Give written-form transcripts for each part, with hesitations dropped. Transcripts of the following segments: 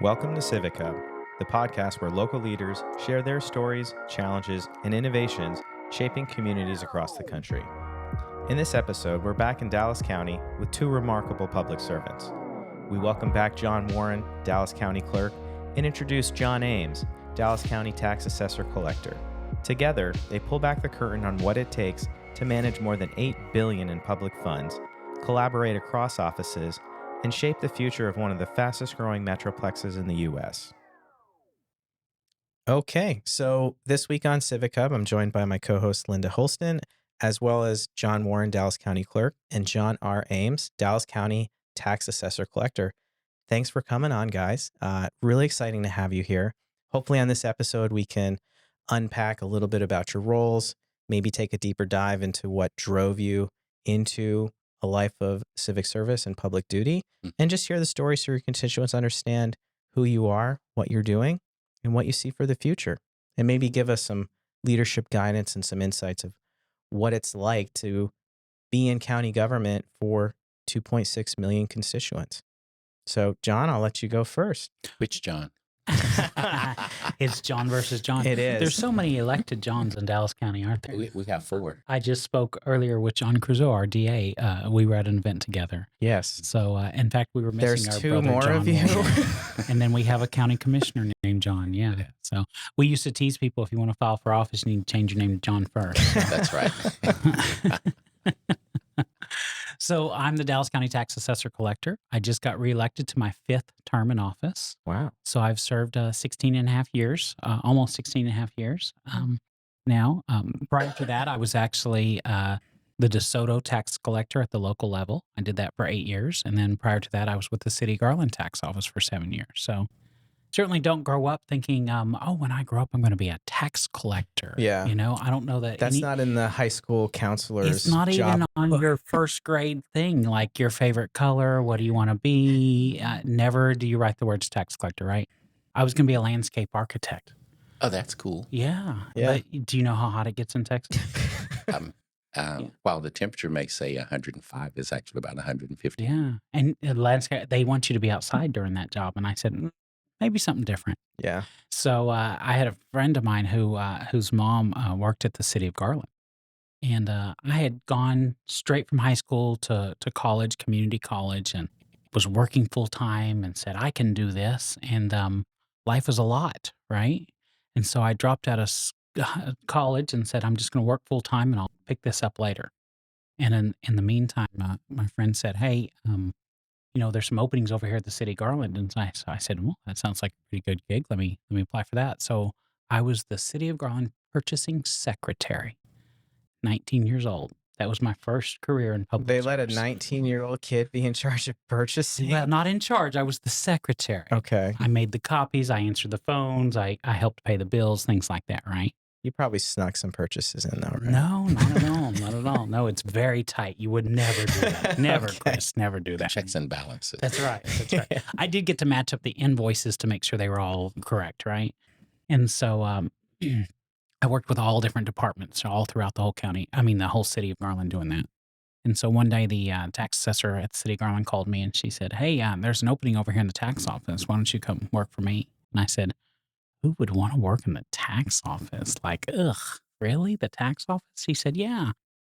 Welcome to Civic Hub, the podcast where local leaders share their stories, challenges, and innovations shaping communities across the country. In this episode, we're back in Dallas County with two remarkable public servants. We welcome back John Warren, Dallas County Clerk, and introduce John Ames, Dallas County Tax Assessor Collector. Together, they pull back the curtain on what it takes to manage more than $8 billion in public funds, collaborate across offices, and shape the future of one of the fastest growing metroplexes in the U.S. Okay, so this week on Civic Hub, I'm joined by my co-host Linda Holston, as well as John Warren, Dallas County Clerk, and John R. Ames, Dallas County Tax Assessor Collector. Thanks for coming on, guys. Really exciting to have you here. Hopefully on this episode, we can unpack a little bit about your roles, maybe take a deeper dive into what drove you into a life of civic service and public duty, and just hear the stories so your constituents understand who you are, what you're doing, and what you see for the future. And maybe give us some leadership guidance and some insights of what it's like to be in county government for 2.6 million constituents. So, John, I'll let you go first. Which John? It's John versus John. It is. There's so many elected Johns in Dallas County, aren't there? We got four. I just spoke earlier with John Crusoe, our DA. We were at an event together. Yes. So, in fact, we were missing There's our two brother, more John of you. Warren. And then we have a county commissioner named John. Yeah. So we used to tease people, if you want to file for office, you need to change your name to John first. That's right. So I'm the Dallas County Tax Assessor Collector. I just got reelected to my 5th term in office. Wow. So I've served 16 and a half years, almost 16 and a half years now. Prior to that, I was actually the DeSoto tax collector at the local level. I did that for 8 years. And then prior to that, I was with the City of Garland tax office for 7 years. So certainly don't grow up thinking, when I grow up, I'm going to be a tax collector. Yeah. You know, I don't know that. That's not in the high school counselor's It's not job. even on your first grade thing, like your favorite color, what do you want to be? Never do you write the words tax collector, right? I was going to be a landscape architect. Oh, that's cool. Yeah. Yeah. But do you know how hot it gets in Texas? While the temperature may say 105, it's actually about 150. Yeah. And landscape, they want you to be outside during that job. And I said, maybe something different. Yeah. So I had a friend of mine whose mom worked at the City of Garland. And I had gone straight from high school to college, community college, and was working full time and said, I can do this. And life is a lot, right? And so I dropped out of college and said, I'm just going to work full time and I'll pick this up later. And in the meantime, my friend said, hey, there's some openings over here at the City of Garland. And so I said, well, that sounds like a pretty good gig. Let me apply for that. So I was the City of Garland purchasing secretary, 19 years old. That was my first career in public They let a service. 19-year-old kid be in charge of purchasing? Well, not in charge. I was the secretary. Okay. I made the copies. I answered the phones. I helped pay the bills, things like that, right? You probably snuck some purchases in though, right? No, not at all. Not at all. No, it's very tight. You would never do that. Never, Okay. Chris. Never do that. Checks and balances. That's right. That's right. I did get to match up the invoices to make sure they were all correct, right? And so I worked with all different departments all throughout the whole county. I mean, the whole City of Garland doing that. And so one day the tax assessor at the City of Garland called me and she said, hey, there's an opening over here in the tax office. Why don't you come work for me? And I said, who would want to work in the tax office? Like, ugh, really? The tax office? She said, yeah,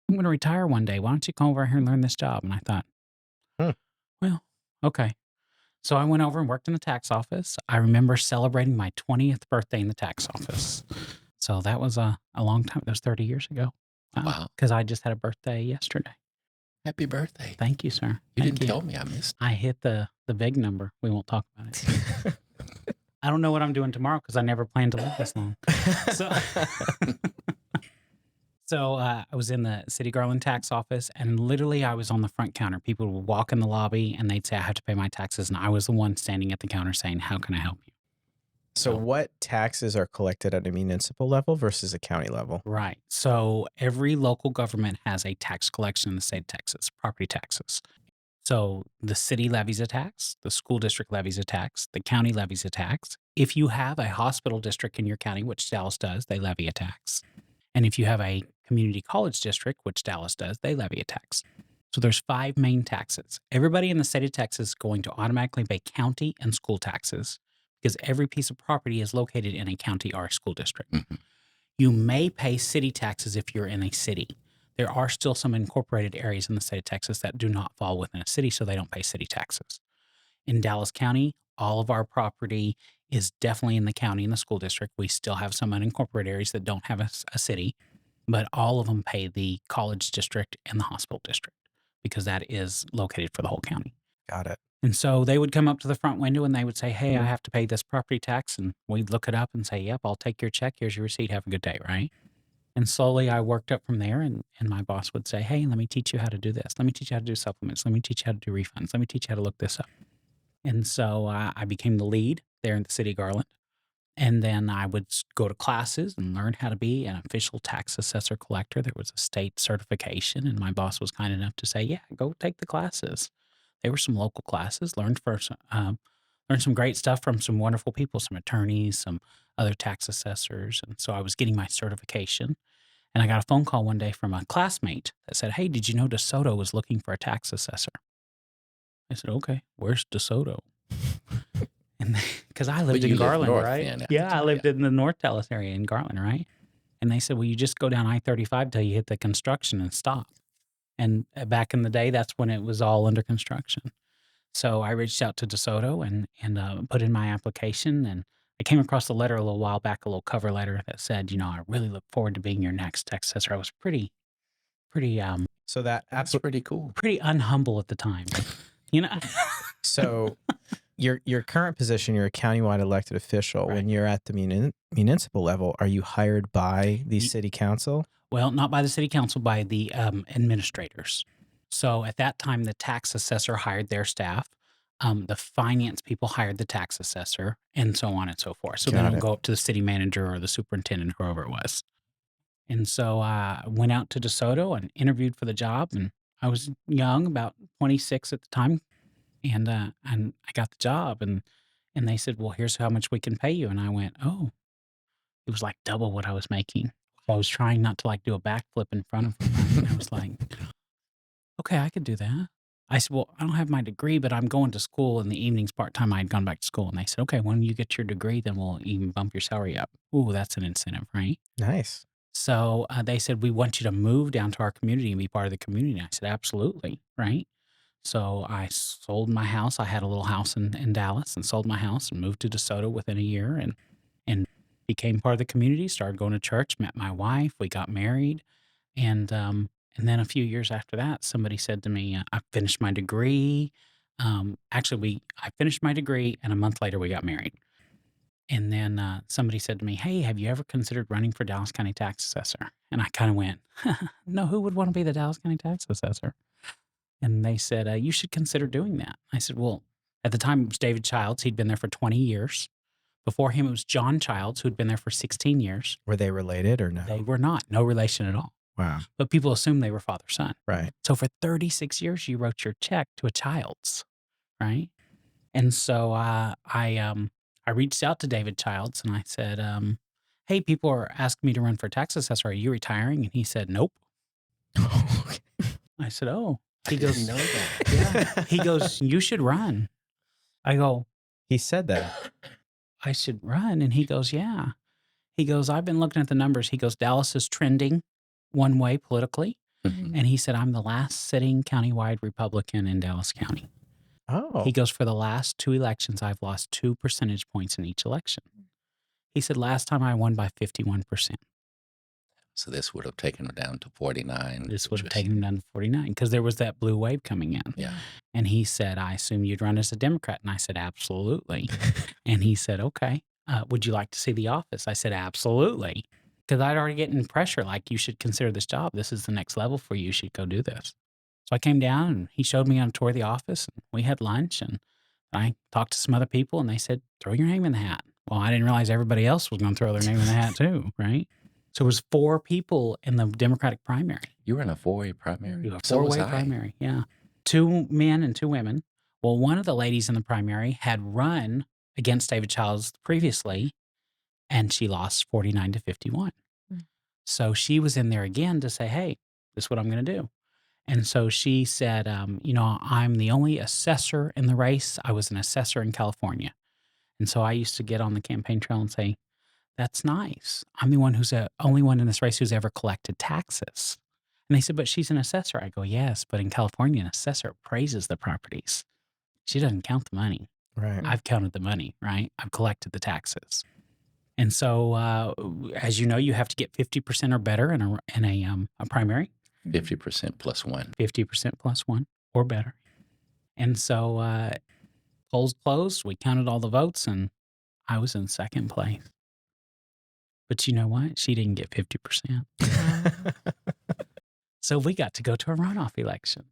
I'm going to retire one day. Why don't you come over here and learn this job? And I thought, well, okay. So I went over and worked in the tax office. I remember celebrating my 20th birthday in the tax office. So that was a long time. That was 30 years ago. Wow. Because I just had a birthday yesterday. Happy birthday. Thank you, sir. You Thank didn't tell me. I missed. I hit the big number. We won't talk about it. I don't know what I'm doing tomorrow because I never planned to live this long. So I was in the City Garland tax office, and literally I was on the front counter. People would walk in the lobby, and they'd say, I have to pay my taxes. And I was the one standing at the counter saying, how can I help you? So what taxes are collected at a municipal level versus a county level? Right. So every local government has a tax collection in the state of Texas, property taxes. So the city levies a tax, the school district levies a tax, the county levies a tax. If you have a hospital district in your county, which Dallas does, they levy a tax. And if you have a community college district, which Dallas does, they levy a tax. So there's 5 main taxes. Everybody in the state of Texas is going to automatically pay county and school taxes. because every piece of property is located in a county or a school district. Mm-hmm. You may pay city taxes if you're in a city. There are still some incorporated areas in the state of Texas that do not fall within a city, so they don't pay city taxes. In Dallas County, all of our property is definitely in the county and the school district. We still have some unincorporated areas that don't have a city, but all of them pay the college district and the hospital district because that is located for the whole county. Got it. And so they would come up to the front window and they would say, hey, I have to pay this property tax. And we'd look it up and say, yep, I'll take your check. Here's your receipt. Have a good day, right? And slowly I worked up from there, and my boss would say, hey, let me teach you how to do this. Let me teach you how to do supplements. Let me teach you how to do refunds. Let me teach you how to look this up. And so I became the lead there in the city of Garland. And then I would go to classes and learn how to be an official tax assessor collector. There was a state certification, and my boss was kind enough to say, yeah, go take the classes. There were some local classes, learned some great stuff from some wonderful people, some attorneys, some other tax assessors. And so I was getting my certification. And I got a phone call one day from a classmate that said, hey, did you know DeSoto was looking for a tax assessor? I said, okay, where's DeSoto? And because I lived you in lived Garland, north right? then at Yeah, the I time, lived in the North Dallas area in Garland, right? And they said, well, you just go down I-35 till you hit the construction and stop. And back in the day, that's when it was all under construction. So I reached out to DeSoto and put in my application, and I came across a letter a little while back, a little cover letter that said, I really look forward to being your next tax assessor. I was pretty So that That's pretty cool. pretty unhumble at the time, you know. So your current position, you're a countywide elected official. Right. When you're at the municipal level, are you hired by the city council? Well, not by the city council, by the administrators. So at that time, the tax assessor hired their staff. The finance people hired the tax assessor, and so on and so forth. So then Got it'll it. go up to the city manager or the superintendent, whoever it was. And so I went out to DeSoto and interviewed for the job. And I was young, about 26 at the time, and I got the job. And they said, well, here's how much we can pay you. And I went, oh, it was like double what I was making. So I was trying not to like do a backflip in front of them. Right? And I was like, okay, I could do that. I said, well, I don't have my degree, but I'm going to school in the evenings part-time. I had gone back to school. And they said, okay, when you get your degree, then we'll even bump your salary up. Ooh, that's an incentive, right? Nice. So they said, we want you to move down to our community and be part of the community. And I said, absolutely, right? So I sold my house. I had a little house in Dallas and sold my house and moved to DeSoto within a year and became part of the community, started going to church, met my wife, we got married. And then a few years after that, somebody said to me, I finished my degree. I finished my degree, and a month later we got married. And then somebody said to me, hey, have you ever considered running for Dallas County Tax Assessor? And I kind of went, no, who would want to be the Dallas County Tax Assessor? And they said, you should consider doing that. I said, well, at the time it was David Childs. He'd been there for 20 years. Before him, it was John Childs, who'd been there for 16 years. Were they related or no? They were not, no relation at all. Wow. But people assumed they were father-son. Right. So for 36 years, you wrote your check to a Childs, right? And so I reached out to David Childs and I said, hey, people are asking me to run for tax assessor. Are you retiring? And he said, nope. I said, oh. He goes, know that. yeah. He goes, you should run. I go, He said that. I should run. And he goes, yeah. He goes, I've been looking at the numbers. He goes, Dallas is trending one way politically. Mhm. And he said, I'm the last sitting countywide Republican in Dallas County. Oh. He goes, for the last 2 elections, I've lost 2 percentage points in each election. He said, last time I won by 51%. So this would have taken him down to 49. This would which have was- taken him down to 49 because there was that blue wave coming in. Yeah. And he said, I assume you'd run as a Democrat. And I said, absolutely. And he said, okay, would you like to see the office? I said, absolutely. Because I'd already getting pressure, like, you should consider this job. This is the next level for you. You should go do this. So I came down and he showed me on a tour of the office. And we had lunch and I talked to some other people and they said, throw your name in the hat. Well, I didn't realize everybody else was going to throw their name in the hat too, right? So it was 4 people in the Democratic primary. You were in a 4-way primary? A So was 4-way I. primary, yeah. 2 men and 2 women. Well, one of the ladies in the primary had run against David Childs previously, and she lost 49 to 51. So she was in there again to say, hey, this is what I'm going to do. And so she said, I'm the only assessor in the race. I was an assessor in California. And so I used to get on the campaign trail and say, that's nice. I'm the one who's only one in this race who's ever collected taxes. And they said, but she's an assessor. I go, yes, but in California, an assessor appraises the properties. She doesn't count the money. Right. I've counted the money, right? I've collected the taxes. And so, as you know, you have to get 50% or better in a primary. 50% plus one. 50% plus one or better. And so polls closed. We counted all the votes, and I was in second place. But you know what? She didn't get 50%. So we got to go to a runoff election.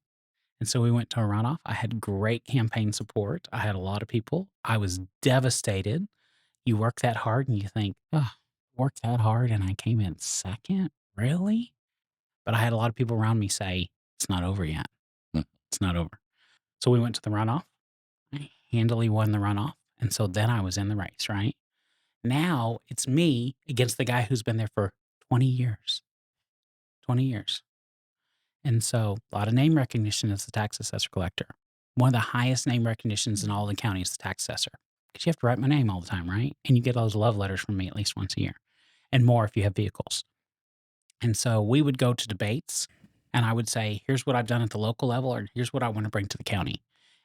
And so we went to a runoff. I had great campaign support. I had a lot of people. I was devastated. You work that hard and you think, oh, worked that hard and I came in second? Really? But I had a lot of people around me say, it's not over yet. It's not over. So we went to the runoff. I handily won the runoff. And so then I was in the race, right? Now it's me against the guy who's been there for 20 years. 20 years. And so a lot of name recognition as the tax assessor collector. One of the highest name recognitions in all the county is the tax assessor. Because you have to write my name all the time, right? And you get those love letters from me at least once a year. And more if you have vehicles. And so we would go to debates and I would say, here's what I've done at the local level, or here's what I want to bring to the county.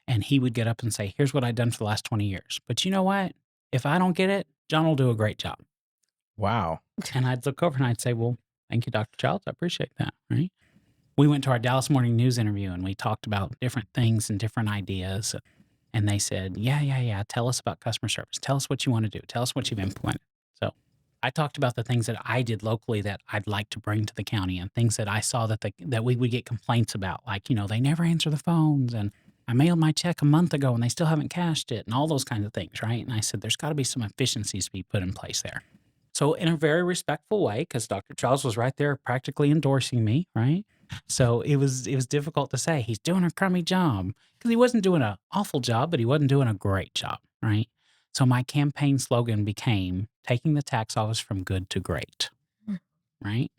And he would get up and say, here's what I've done for the last 20 years. But you know what? If I don't get it, John will do a great job. Wow. And I'd look over and I'd say, well, thank you, Dr. Childs. I appreciate that, right? We went to our Dallas Morning News interview and we talked about different things and different ideas. And they said, yeah. Tell us about customer service. Tell us what you want to do. Tell us what you've implemented. So I talked about the things that I did locally that I'd like to bring to the county and things that I saw that we would get complaints about. Like, they never answer the phones and I mailed my check a month ago and they still haven't cashed it and all those kinds of things, right? And I said, there's got to be some efficiencies to be put in place there. So in a very respectful way, because Dr. Charles was right there practically endorsing me, right? So it was difficult to say he's doing a crummy job because he wasn't doing an awful job, but he wasn't doing a great job, right? So my campaign slogan became taking the tax office from good to great, right?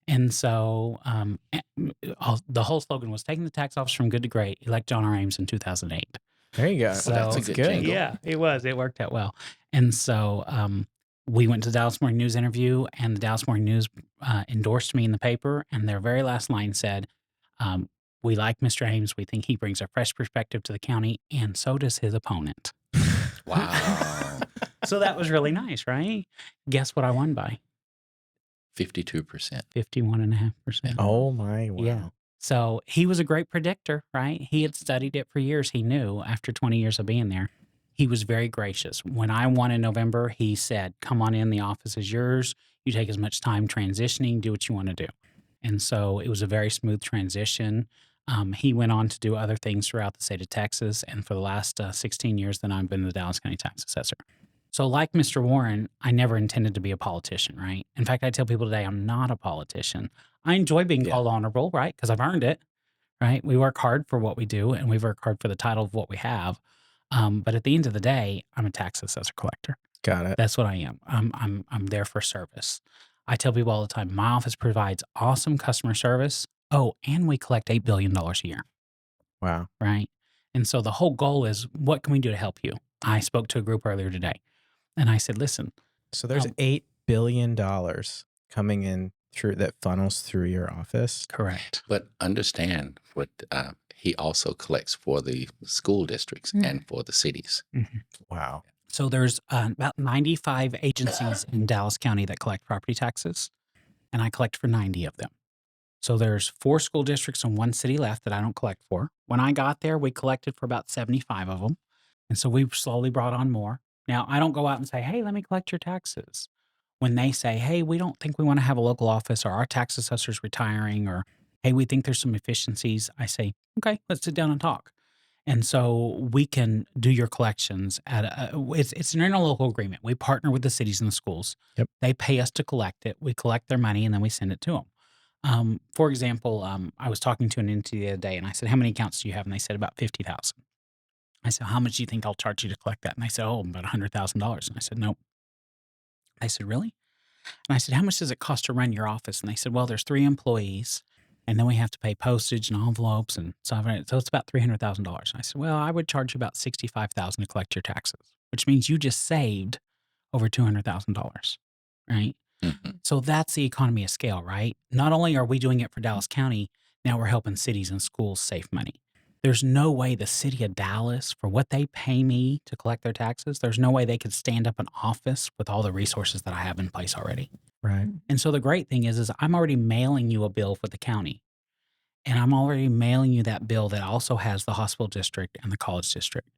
And so the whole slogan was taking the tax office from good to great, elect John Ames in 2008. There you go. So that's a good jingle. Yeah, it was. It worked out well. And so we went to the Dallas Morning News interview, and the Dallas Morning News endorsed me in the paper. And their very last line said, we like Mr. Ames. We think he brings a fresh perspective to the county, and so does his opponent. Wow. So that was really nice, right? Guess what I won by? 52%. 51.5%. Oh my, wow. Yeah. So he was a great predictor, right? He had studied it for years. He knew after 20 years of being there. He was very gracious. When I won in November, he said, come on in, the office is yours. You take as much time transitioning, do what you want to do. And so it was a very smooth transition. He went on to do other things throughout the state of Texas. And for the last 16 years, then I've been the Dallas County Tax Assessor. So like Mr. Warren, I never intended to be a politician, right? In fact, I tell people today I'm not a politician. I enjoy being called honorable, right? Because I've earned it, right? We work hard for what we do, and we work hard for the title of what we have. But at the end of the day, I'm a tax assessor collector. Got it. That's what I am. I'm there for service. I tell people all the time, my office provides awesome customer service. Oh, and we collect $8 billion a year. Wow. Right? And so the whole goal is, what can we do to help you? I spoke to a group earlier today, and I said, listen. So there's $8 billion coming in through that funnels through your office. Correct. But understand what he also collects for the school districts and for the cities. Mm-hmm. Wow. So there's about 95 agencies in Dallas County that collect property taxes, and I collect for 90 of them. So there's 4 school districts and 1 city left that I don't collect for. When I got there, we collected for about 75 of them. And so we've slowly brought on more. Now, I don't go out and say, hey, let me collect your taxes. When they say, hey, we don't think we want to have a local office, or our tax assessor's retiring, or hey, we think there's some efficiencies, I say, okay, let's sit down and talk. And so we can do your collections at it's an interlocal agreement. We partner with the cities and the schools. Yep. They pay us to collect it. We collect their money and then we send it to them. For example, I was talking to an entity the other day and I said, how many accounts do you have? And they said about 50,000. I said, how much do you think I'll charge you to collect that? And they said, oh, about $100,000. And I said, nope. I said, really? And I said, how much does it cost to run your office? And they said, well, there's 3 employees And then we have to pay postage and envelopes and stuff. So it's about $300,000. I said, well, I would charge you about $65,000 to collect your taxes, which means you just saved over $200,000, right? Mhm. So that's the economy of scale, right? Not only are we doing it for Dallas County, now we're helping cities and schools save money. There's no way the city of Dallas, for what they pay me to collect their taxes, there's no way they could stand up an office with all the resources that I have in place already. Right. And so the great thing is I'm already mailing you a bill for the county. And I'm already mailing you that bill that also has the hospital district and the college district.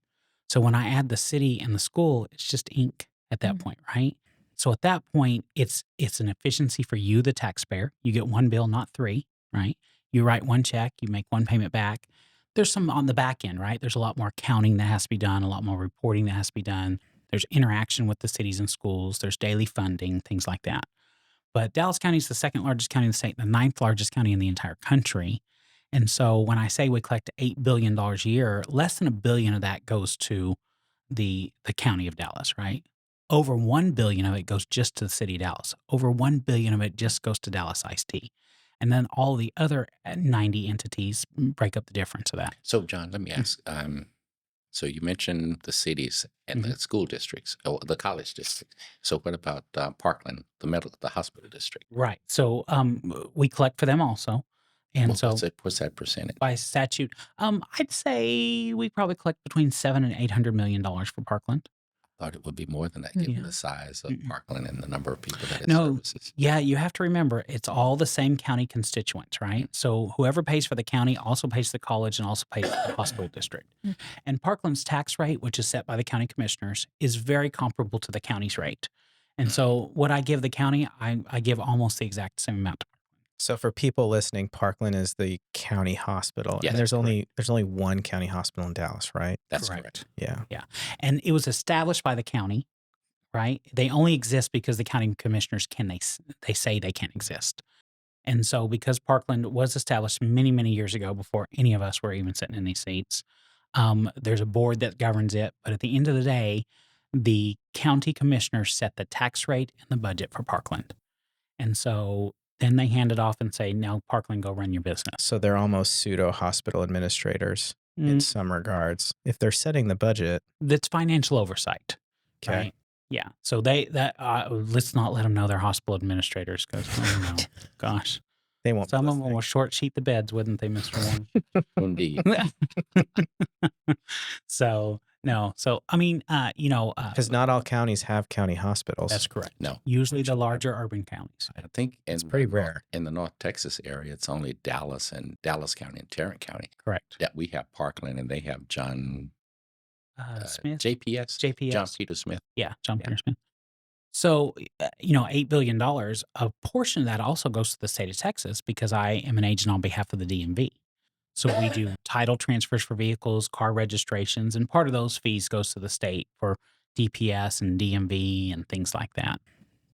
So when I add the city and the school, it's just ink at that point, right? So at that point, it's an efficiency for you, the taxpayer. You get one bill, not three, right? You write one check, you make one payment back. There's some on the back end, right? There's a lot more counting that has to be done, a lot more reporting that has to be done. There's interaction with the cities and schools. There's daily funding, things like that. But Dallas County is the second largest county in the state, the ninth largest county in the entire country. And so when I say we collect $8 billion a year, less than $1 billion of that goes to the county of Dallas, right? Over $1 billion of it goes just to the city of Dallas. Over $1 billion of it just goes to Dallas ISD. And then all the other 90 entities break up the difference of that. So, John, let me ask. So you mentioned the cities and the school districts, or the college districts. So what about Parkland, the hospital district? Right. So we collect for them also. And What's that percentage? by statute, I'd say we probably collect between $700 and $800 million for Parkland. Thought it would be more than that, given Yeah. the size of Parkland and the number of people that it No, services. yeah, you have to remember it's all the same county constituents, right? So whoever pays for the county also pays the college and also pays the hospital district. And Parkland's tax rate, which is set by the county commissioners, is very comparable to the county's rate. And so what I give the county, I give almost the exact same amount to So for people listening, Parkland is the county hospital, Yes, and there's only one county hospital in Dallas, right? That's Correct. correct. Yeah. And it was established by the county, right? They only exist because the county commissioners they say they can't exist. And so because Parkland was established many, many years ago before any of us were even sitting in these seats, there's a board that governs it. But at the end of the day, the county commissioners set the tax rate and the budget for Parkland. And so then they hand it off and say, now Parkland, go run your business. So they're almost pseudo hospital administrators in some regards. If they're setting the budget, That's financial oversight. okay. Right? Yeah. So let's not let them know they're hospital administrators because, gosh, They won't. some of them will short sheet the beds, wouldn't they, Mr. Warren? Indeed. So, no. So, I mean, Because not all counties have county hospitals. that's correct. No. Usually the larger urban counties. I think It's pretty rare. In the North Texas area, it's only Dallas and Dallas County and Tarrant County Correct. that we have Parkland, and they have John Smith? JPS, JPS. John Peter Smith. Yeah, John Yeah. Peter Smith. So, $8 billion, a portion of that also goes to the state of Texas because I am an agent on behalf of the DMV. So we do title transfers for vehicles, car registrations, and part of those fees goes to the state for DPS and DMV and things like that.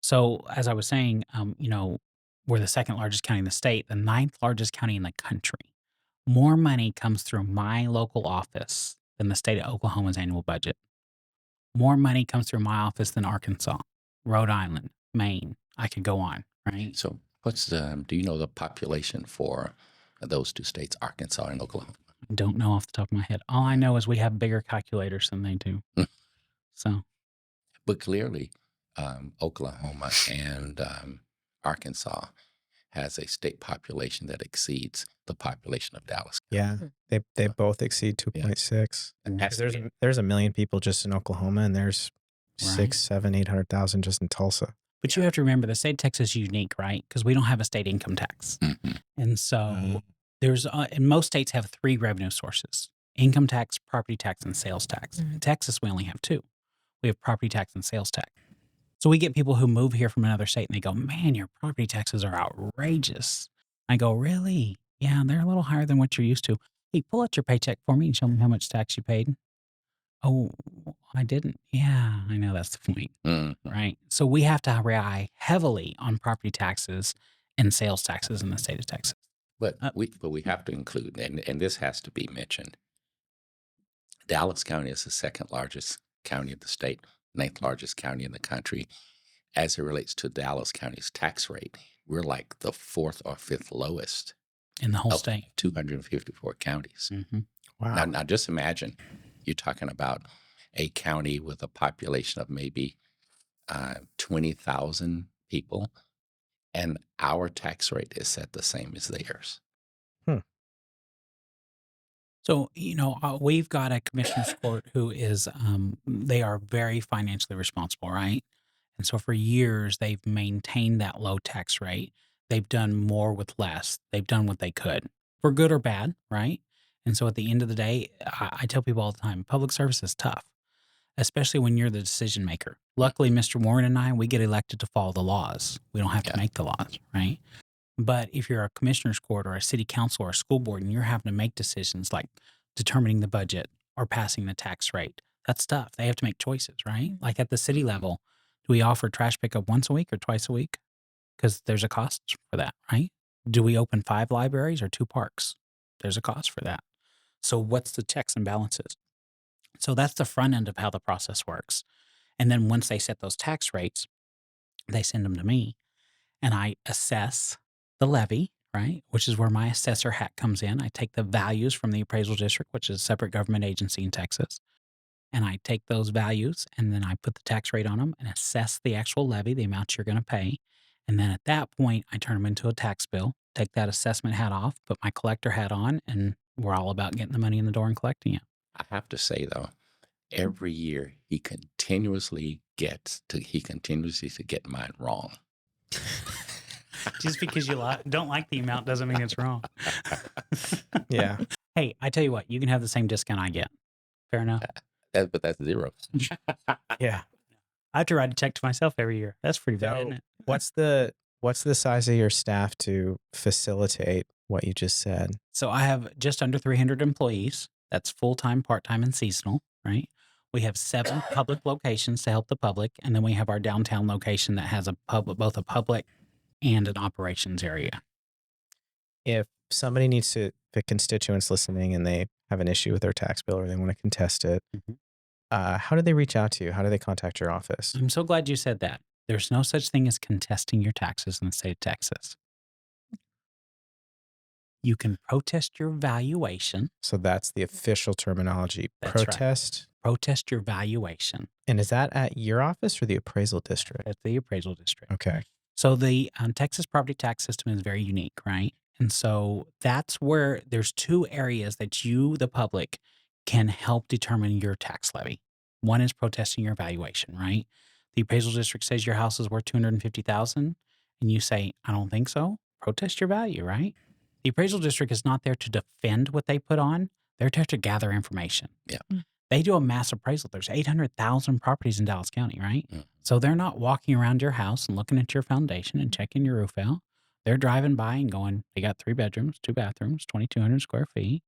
So as I was saying, we're the second largest county in the state, the ninth largest county in the country. More money comes through my local office than the state of Oklahoma's annual budget. More money comes through my office than Arkansas, Rhode Island, Maine. I could go on, right? So do you know the population for those two states, Arkansas and Oklahoma? I don't know off the top of my head. All I know is we have bigger calculators than they do. So, But clearly, Oklahoma and Arkansas has a state population that exceeds the population of Dallas. Yeah, they both exceed 2.6. And Because that's there's 1 million people just in Oklahoma, and there's Right. 6, 7, 800,000 just in Tulsa. but you have to remember the state of Texas is unique, right? Because we don't have a state income tax. Mhm. And so there's, and most states have 3 revenue sources: income tax, property tax, and sales tax. In Texas, we only have 2. We have property tax and sales tax. So we get people who move here from another state and they go, man, your property taxes are outrageous. I go, really? Yeah, they're a little higher than what you're used to. Hey, pull out your paycheck for me and show me how much tax you paid. Oh, I didn't. Yeah, I know that's the point, Mhm. right? So we have to rely heavily on property taxes and sales taxes in the state of Texas. But we have to include, and this has to be mentioned. Dallas County is the second largest county of the state, ninth largest county in the country. As it relates to Dallas County's tax rate, we're like the 4th or 5th lowest in the whole of state. 254 counties. Mhm. Wow. Now just imagine you're talking about a county with a population of maybe 20,000 people, and our tax rate is set the same as theirs. Hmm. So, we've got a commissioner's court who is, they are very financially responsible, right? And so for years, they've maintained that low tax rate. They've done more with less. They've done what they could, for good or bad, right? And so at the end of the day, I tell people all the time, public service is tough, especially when you're the decision maker. Luckily, Mr. Warren and I, we get elected to follow the laws. We don't have to Yeah. make the laws, right? But if you're a commissioner's court or a city council or a school board and you're having to make decisions like determining the budget or passing the tax rate, that's tough. They have to make choices, right? Like at the city level, do we offer trash pickup once a week or twice a week? Because there's a cost for that, right? Do we open 5 libraries or 2 parks? There's a cost for that. So what's the checks and balances? So that's the front end of how the process works. And then once they set those tax rates, they send them to me and I assess the levy, right? Which is where my assessor hat comes in. I take the values from the appraisal district, which is a separate government agency in Texas. And I take those values and then I put the tax rate on them and assess the actual levy, the amount you're going to pay. And then at that point, I turn them into a tax bill, take that assessment hat off, put my collector hat on, and we're all about getting the money in the door and collecting it. I have to say though, every year he continuously to get mine wrong. Just because you don't like the amount doesn't mean it's wrong. Yeah. Hey, I tell you what, you can have the same discount I get. Fair enough. But that's zero. Yeah. I have to write a check to myself every year. That's pretty bad, isn't it? What's the size of your staff to facilitate what you just said? So I have just under 300 employees. That's full-time, part-time, and seasonal, right? We have 7 public locations to help the public, and then we have our downtown location that has both a public and an operations area. If somebody needs to, the constituents listening, and they have an issue with their tax bill or they want to contest it, Mhm. How do they reach out to you? How do they contact your office? I'm so glad you said that. There's no such thing as contesting your taxes in the state of Texas. You can protest your valuation. So that's the official terminology. That's right. Protest. Protest your valuation And is that at your office or the appraisal district? at the appraisal district. Okay. So the Texas property tax system is very unique, right? And so that's where there's 2 areas that you, the public, can help determine your tax levy. One is protesting your valuation, right? The appraisal district says your house is worth $250,000, and you say, "I don't think so." Protest your value, right? The appraisal district is not there to defend what they put on; they're there to gather information. Yeah. They do a mass appraisal. There's 800,000 properties in Dallas County, right? Mm. So they're not walking around your house and looking at your foundation and checking your roof out. They're driving by and going, they got 3 bedrooms, 2 bathrooms, 2,200 square feet.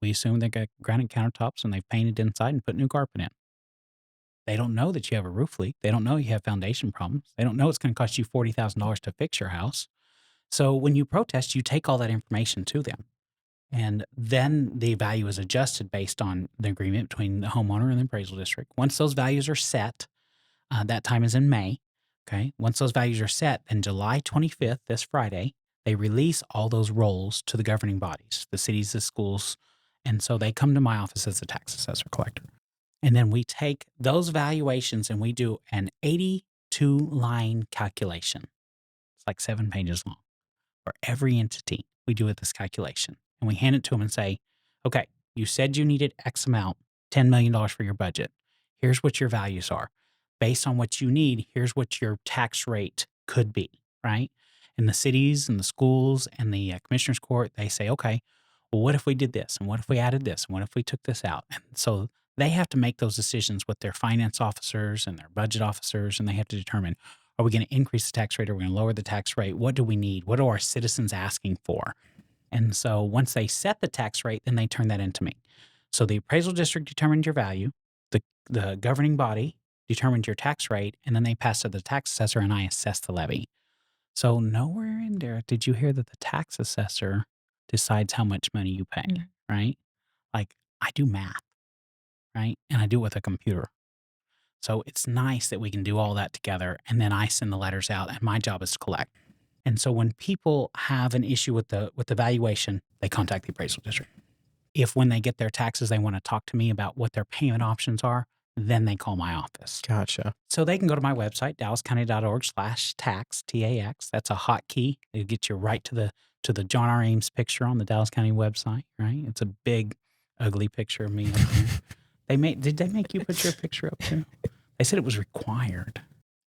We assume they got granite countertops and they've painted inside and put new carpet in. They don't know that you have a roof leak. They don't know you have foundation problems. They don't know it's going to cost you $40,000 to fix your house. So when you protest, you take all that information to them. And then the value is adjusted based on the agreement between the homeowner and the appraisal district. Once those values are set, that time is in May. Okay. Once those values are set, then July 25th, this Friday, they release all those rolls to the governing bodies, the cities, the schools. And so they come to my office as a tax assessor collector. And then we take those valuations and we do an 82-line calculation. It's like 7 pages long. For every entity, we do this calculation. And we hand it to them and say, okay, you said you needed X amount, $10 million for your budget. Here's what your values are. Based on what you need, here's what your tax rate could be, right? And the cities and the schools and the commissioner's court, they say, okay, well, what if we did this? And what if we added this? And what if we took this out? And so they have to make those decisions with their finance officers and their budget officers, and they have to determine, are we going to increase the tax rate? Are we going to lower the tax rate? What do we need? What are our citizens asking for? And so once they set the tax rate, then they turn that into me. So the appraisal district determined your value, the governing body determined your tax rate, and then they pass to the tax assessor and I assess the levy. So nowhere in there did you hear that the tax assessor decides how much money you pay, right? Like I do math, right? And I do it with a computer. So it's nice that we can do all that together. And then I send the letters out and my job is to collect. And so when people have an issue with the valuation, they contact the appraisal district. If when they get their taxes, they want to talk to me about what their payment options are, then they call my office. Gotcha. So they can go to my website, dallascounty.org/tax, TAX. That's a hotkey. It'll get you right to the John R. Ames picture on the Dallas County website, right? It's a big, ugly picture of me up there. Did they make you put your picture up too? They said it was required.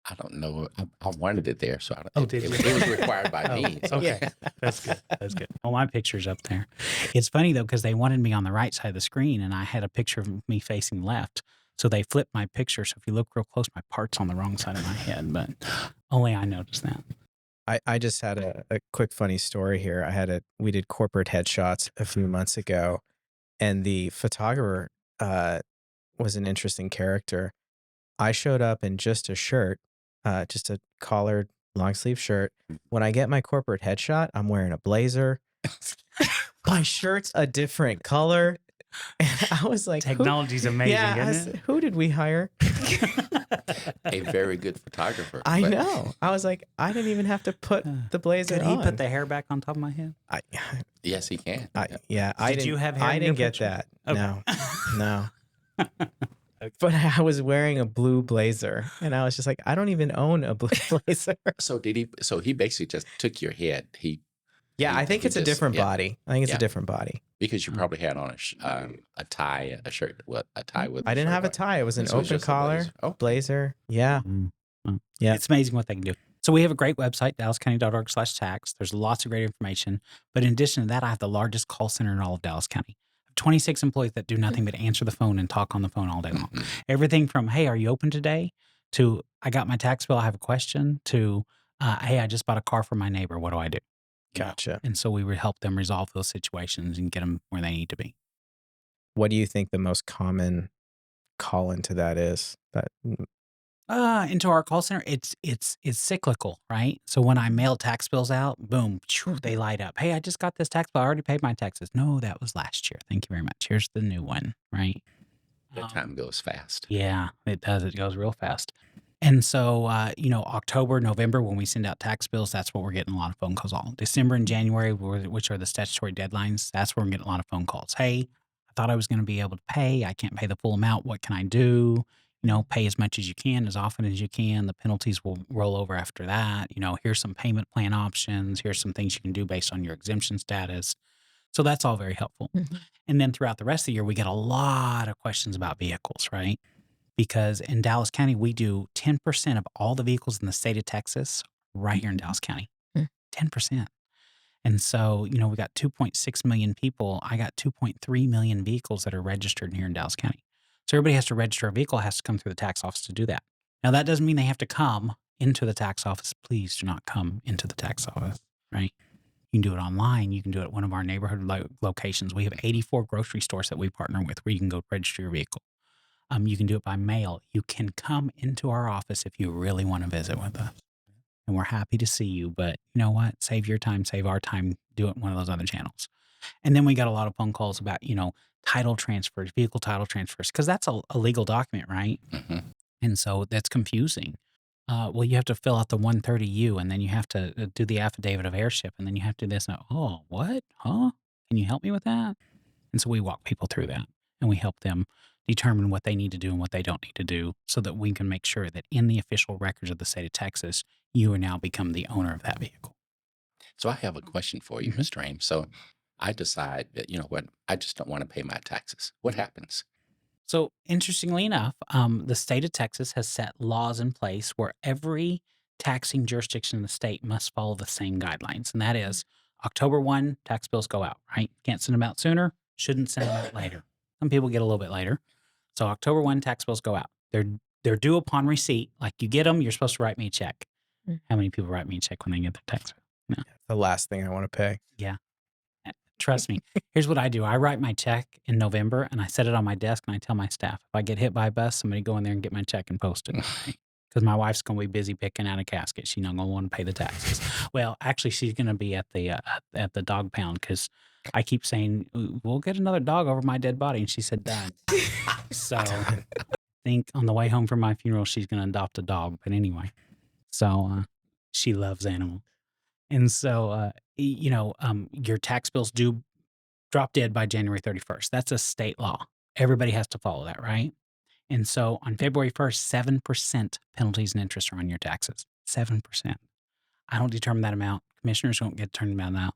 I don't know. I wanted it there, so Did you? it was required by me. So. Okay. That's good. That's good. Well, my picture's up there. It's funny, though, because they wanted me on the right side of the screen, and I had a picture of me facing left. So they flipped my picture. So if you look real close, my part's on the wrong side of my head, but only I noticed that. I just had a quick funny story here. We did corporate headshots a few months ago, and the photographer was an interesting character. I showed up in just a shirt, just a collared long sleeve shirt. When I get my corporate headshot, I'm wearing a blazer. My shirt's a different color. And I was like, technology's amazing, isn't it? Who did we hire? A very good photographer. I know. I was like, I didn't even have to put the blazer Could on. he put the hair back on top of my head? Yes, he can. Did you have hair I in your didn't get picture? that. No. But I was wearing a blue blazer, and I was just like, I don't even own a blue blazer. So did he? So he basically just took your head. I think it's a different body. I think it's a different body. Because you probably had on a tie, a shirt, a tie with. I didn't have a tie. It was an So it's open just a collar blazer. Oh. blazer. Yeah. Yeah. It's amazing what they can do. So we have a great website, dallascounty.org/tax. There's lots of great information. But in addition to that, I have the largest call center in all of Dallas County. I have 26 employees that do nothing but answer the phone and talk on the phone all day long. Everything from, hey, are you open today? To, I got my tax bill, I have a question, to, hey, I just bought a car for my neighbor. What do I do? Gotcha. And so we would help them resolve those situations and get them where they need to be. What do you think the most common call into that is? Into our call center, it's cyclical, right? So when I mail tax bills out, boom, they light up. Hey, I just got this tax bill. I already paid my taxes. No, that was last year. Thank you very much. Here's the new one, right? That time goes fast. Yeah, it does. It goes real fast. And so, October, November, when we send out tax bills, that's what we're getting a lot of phone calls on. December and January, which are the statutory deadlines, that's where we're getting a lot of phone calls. Hey, I thought I was going to be able to pay. I can't pay the full amount. What can I do? Pay as much as you can, as often as you can. The penalties will roll over after that. Here's some payment plan options. Here's some things you can do based on your exemption status. So that's all very helpful. Mm-hmm. And then throughout the rest of the year, we get a lot of questions about vehicles, right? Because in Dallas County, we do 10% of all the vehicles in the state of Texas right here in Dallas County. 10%. And so, we got 2.6 million people. I got 2.3 million vehicles that are registered here in Dallas County. So everybody has to register a vehicle, has to come through the tax office to do that. Now, that doesn't mean they have to come into the tax office. Please do not come into the tax office, right? You can do it online. You can do it at one of our neighborhood locations. We have 84 grocery stores that we partner with where you can go register your vehicle. You can do it by mail. You can come into our office if you really want to visit with us. And we're happy to see you. But you know what? Save your time, save our time. Do it in one of those other channels. And then we got a lot of phone calls about, title transfers, vehicle title transfers, because that's a legal document, right? Mm-hmm. And so that's confusing. Well, you have to fill out the 130U, and then you have to do the affidavit of heirship, and then you have to do this. And, oh, what? Huh? Can you help me with that? And so we walk people through that, and we help them determine what they need to do and what they don't need to do so that we can make sure that in the official records of the state of Texas, you are now become the owner of that vehicle. So I have a question for you, Mr. Ames. So I decide that, I just don't want to pay my taxes. What happens? So interestingly enough, the state of Texas has set laws in place where every taxing jurisdiction in the state must follow the same guidelines. And that is October 1, tax bills go out, right? Can't send them out sooner, shouldn't send them out later. Some people get a little bit later. So October 1, tax bills go out. They're due upon receipt. Like you get them, you're supposed to write me a check. How many people write me a check when they get their tax bill? No. The last thing I want to pay. Yeah. Trust me. Here's what I do. I write my check in November and I set it on my desk and I tell my staff, if I get hit by a bus, somebody go in there and get my check and post it. Because my wife's going to be busy picking out a casket. She's not going to want to pay the taxes. Well, actually, she's going to be at the dog pound because I keep saying, we'll get another dog over my dead body. And she said, done. So I think on the way home from my funeral, she's going to adopt a dog. But anyway, so she loves animals. And so, your tax bills do drop dead by January 31st. That's a state law. Everybody has to follow that, right? And so on February 1st, 7% penalties and interest are on your taxes. 7%. I don't determine that amount. Commissioners don't get to determine that amount.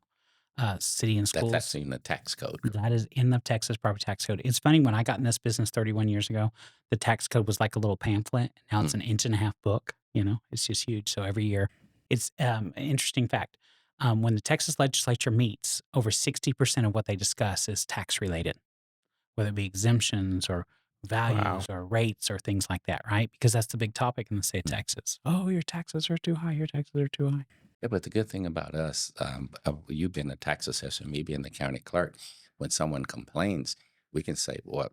City and That's schools, actually in the tax code. that is in the Texas property tax code. It's funny, when I got in this business 31 years ago, the tax code was like a little pamphlet. Now it's Mm. an inch and a half book. It's just huge. So every year, it's an interesting fact. When the Texas legislature meets, over 60% of what they discuss is tax related, whether it be exemptions or Wow. values or rates or things like that, right? Because that's the big topic in the state of Texas. Oh, your taxes are too high. Your taxes are too high. Yeah, but the good thing about us, you being a tax assessor, me being the county clerk, when someone complains, we can say, well,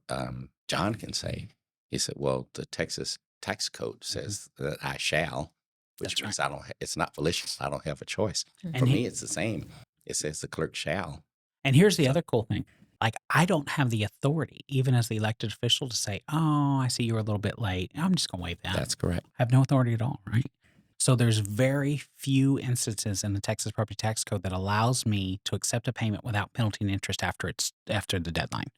John can say, he said, well, the Texas tax code says that I shall, which That's means I don't, it's not volitional. I don't have a choice. And For he- me, it's the same. It says the clerk shall. And here's the So- other cool thing. Like, I don't have the authority, even as the elected official, to say, oh, I see you were a little bit late. I'm just going to waive that. That's correct. I have no authority at all, right? So there's very few instances in the Texas property tax code that allows me to accept a payment without penalty and interest after the deadline.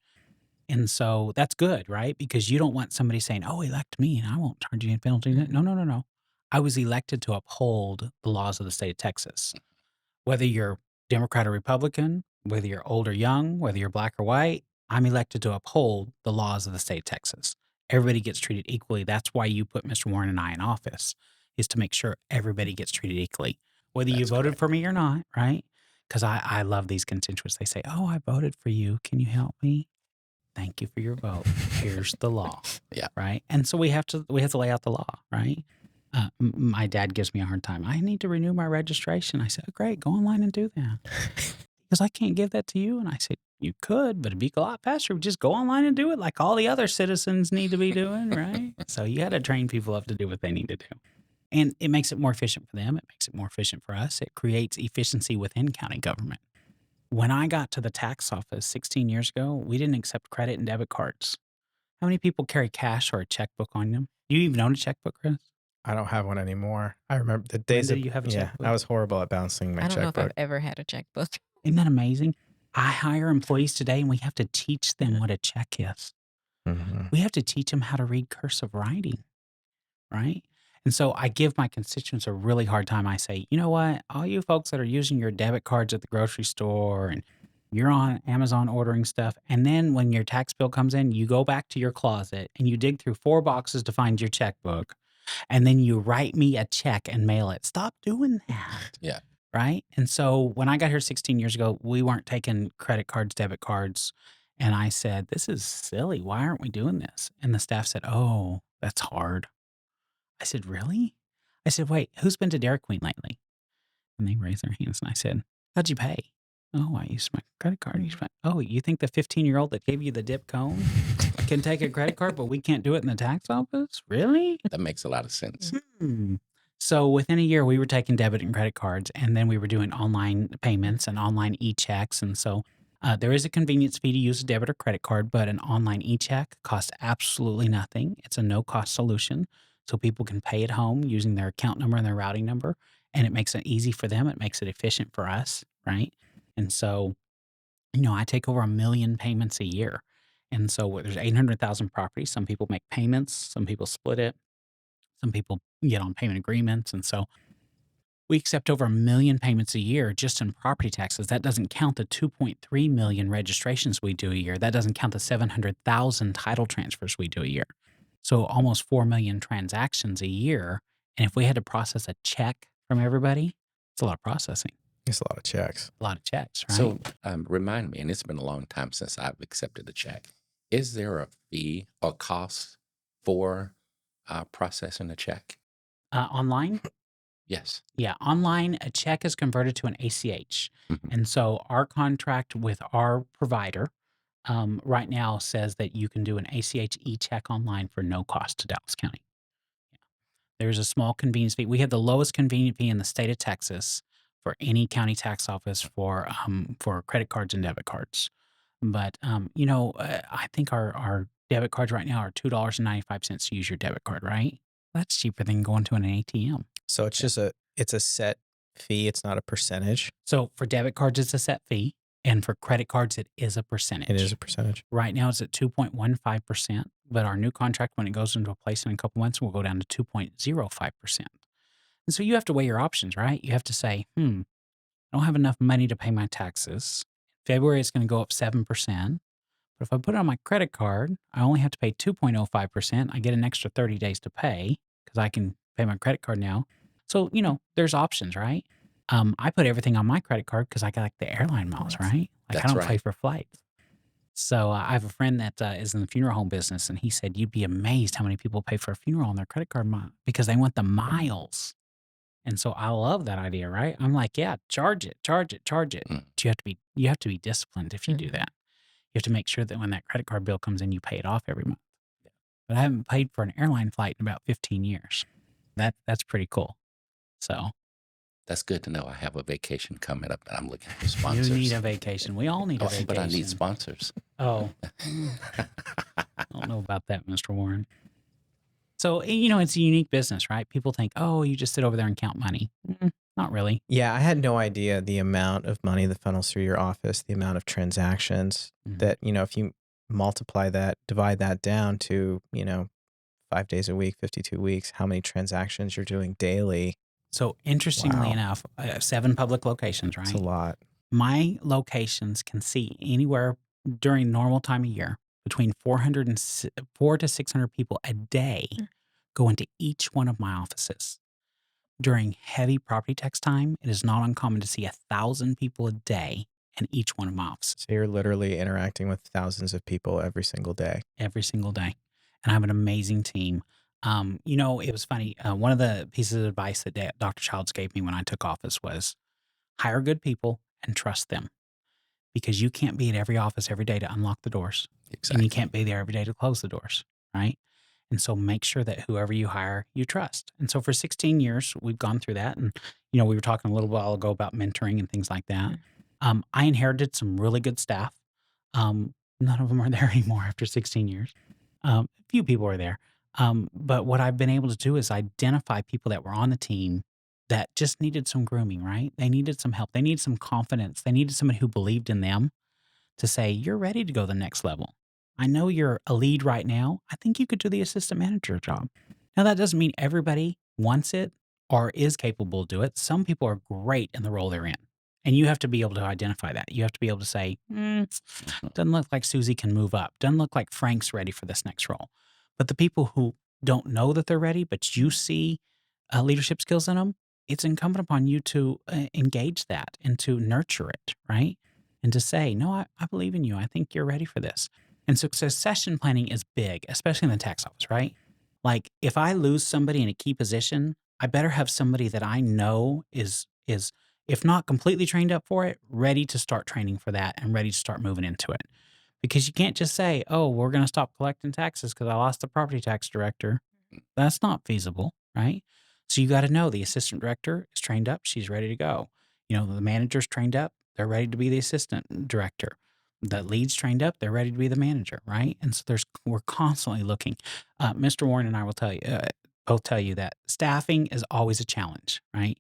And so that's good, right? Because you don't want somebody saying, oh, elect me and I won't charge you a penalty. No, no, no, no. I was elected to uphold the laws of the state of Texas. Whether you're Democrat or Republican, whether you're old or young, whether you're black or white, I'm elected to uphold the laws of the state of Texas. Everybody gets treated equally. That's why you put Mr. Warren and I in office, is to make sure everybody gets treated equally, whether you That's voted correct. for me or not, right? Because I love these constituents. They say, oh, I voted for you. Can you help me? Thank you for your vote. Here's the law. Yeah. Right. And so we have to lay out the law, right? My dad gives me a hard time. I need to renew my registration. I said, oh, great, go online and do that. Because I can't give that to you. And I said, you could, but it'd be a lot faster. Just go online and do it like all the other citizens need to be doing, right? So you got to train people up to do what they need to do. And it makes it more efficient for them. It makes it more efficient for us. It creates efficiency within county government. When I got to the tax office 16 years ago, we didn't accept credit and debit cards. How many people carry cash or a checkbook on them? Do you even own a checkbook, Chris? I don't have one anymore. I remember the days Linda, of you have a yeah. checkbook? I was horrible at bouncing my I don't know if checkbook. I've ever had a checkbook. Isn't that amazing? I hire employees today and we have to teach them what a check is. Mhm. We have to teach them how to read cursive writing, right? And so I give my constituents a really hard time. I say, you know what? All you folks that are using your debit cards at the grocery store and you're on Amazon ordering stuff, and then when your tax bill comes in, you go back to your closet and you dig through 4 boxes to find your checkbook, and then you write me a check and mail it. Stop doing that. Yeah. Right. And so when I got here 16 years ago, we weren't taking credit cards, debit cards. And I said, this is silly. Why aren't we doing this? And the staff said, oh, that's hard. I said, really? I said, wait, who's been to Dairy Queen lately? And they raised their hands and I said, how'd you pay? Oh, I used my credit card. Oh, you think the 15-year-old that gave you the dip cone can take a credit card, but we can't do it in the tax office? Really? That makes a lot of sense. So within a year, we were taking debit and credit cards, and then we were doing online payments and online e-checks. And so there is a convenience fee to use a debit or credit card, but an online e-check costs absolutely nothing. It's a no-cost solution, so people can pay at home using their account number and their routing number, and it makes it easy for them. It makes it efficient for us, right? And so, I take over 1 million payments a year. And so there's 800,000 properties. Some people make payments. Some people split it. Some people get on payment agreements. And so we accept over 1 million payments a year just in property taxes. That doesn't count the 2.3 million registrations we do a year. That doesn't count the 700,000 title transfers we do a year. So almost 4 million transactions a year. And if we had to process a check from everybody, it's a lot of processing, It's a lot of checks. a lot of checks, right? So remind me, and it's been a long time since I've accepted a check. Is there a fee or cost for processing a check? Online? Yes. Yeah, online, a check is converted to an ACH. Mhm. And so our contract with our provider right now says that you can do an ACH e-check online for no cost to Dallas County. Yeah. There's a small convenience fee. We have the lowest convenience fee in the state of Texas for any county tax office for credit cards and debit cards. But, I think our debit cards right now are $2.95 to use your debit card, right? That's cheaper than going to an ATM. So it's just it's a set fee. It's not a percentage. So for debit cards, it's a set fee. And for credit cards, it is a percentage. It is a percentage. Right now, it's at 2.15%. But our new contract, when it goes into place in a couple months, will go down to 2.05%. And so you have to weigh your options, right? You have to say, I don't have enough money to pay my taxes. February, it's going to go up 7%. But if I put it on my credit card, I only have to pay 2.05%. I get an extra 30 days to pay because I can pay my credit card now. So, there's options, right? I put everything on my credit card because I got like the airline miles, right? Like I That's don't pay right. for flights. So I have a friend that is in the funeral home business, and he said you'd be amazed how many people pay for a funeral on their credit card because they want the miles. And so I love that idea, right? I'm like, yeah, charge it, charge it, charge it. Mm. But you have to be disciplined if you do that. You have to make sure that when that credit card bill comes in, you pay it off every month. But I haven't paid for an airline flight in about 15 years. That's pretty cool. So That's good to know. I have a vacation coming up, and I'm looking for you sponsors. need a vacation. We all need a vacation. But I need sponsors. Oh, I don't know about that, Mr. Warren. So, it's a unique business, right? People think, oh, you just sit over there and count money. Not really. Yeah, I had no idea the amount of money that funnels through your office, the amount of transactions that, if you multiply that, divide that down to, 5 days a week, 52 weeks, how many transactions you're doing daily. So, interestingly Wow. enough, 7 public locations, right? It's a lot. My locations can see anywhere during normal time of year between 400 and 400 to 600 people a day go into each one of my offices. During heavy property tax time, it is not uncommon to see 1,000 people a day in each one of my offices. So you're literally interacting with thousands of people every single day. Every single day. And I have an amazing team. It was funny. One of the pieces of advice that Dr. Childs gave me when I took office was hire good people and trust them. Because you can't be at every office every day to unlock the doors. Exactly. And you can't be there every day to close the doors, right? And so make sure that whoever you hire, you trust. And so for 16 years, we've gone through that. And, we were talking a little while ago about mentoring and things like that. I inherited some really good staff. None of them are there anymore after 16 years. A few people are there. But what I've been able to do is identify people that were on the team that just needed some grooming, right? They needed some help. They needed some confidence. They needed somebody who believed in them to say, you're ready to go the next level. I know you're a lead right now. I think you could do the assistant manager job. Now, that doesn't mean everybody wants it or is capable to do it. Some people are great in the role they're in. And you have to be able to identify that. You have to be able to say, doesn't look like Susie can move up. Doesn't look like Frank's ready for this next role. But the people who don't know that they're ready, but you see leadership skills in them, it's incumbent upon you to engage that and to nurture it, right? And to say, no, I believe in you. I think you're ready for this. And succession planning is big, especially in the tax office, right? Like if I lose somebody in a key position, I better have somebody that I know is if not completely trained up for it, ready to start training for that and ready to start moving into it. Because you can't just say, oh, we're going to stop collecting taxes because I lost the property tax director. That's not feasible, right? So you got to know the assistant director is trained up. She's ready to go. The manager's trained up. They're ready to be the assistant director. The lead's trained up. They're ready to be the manager, right? And so we're constantly looking. Mr. Warren and I will both tell you that staffing is always a challenge, right?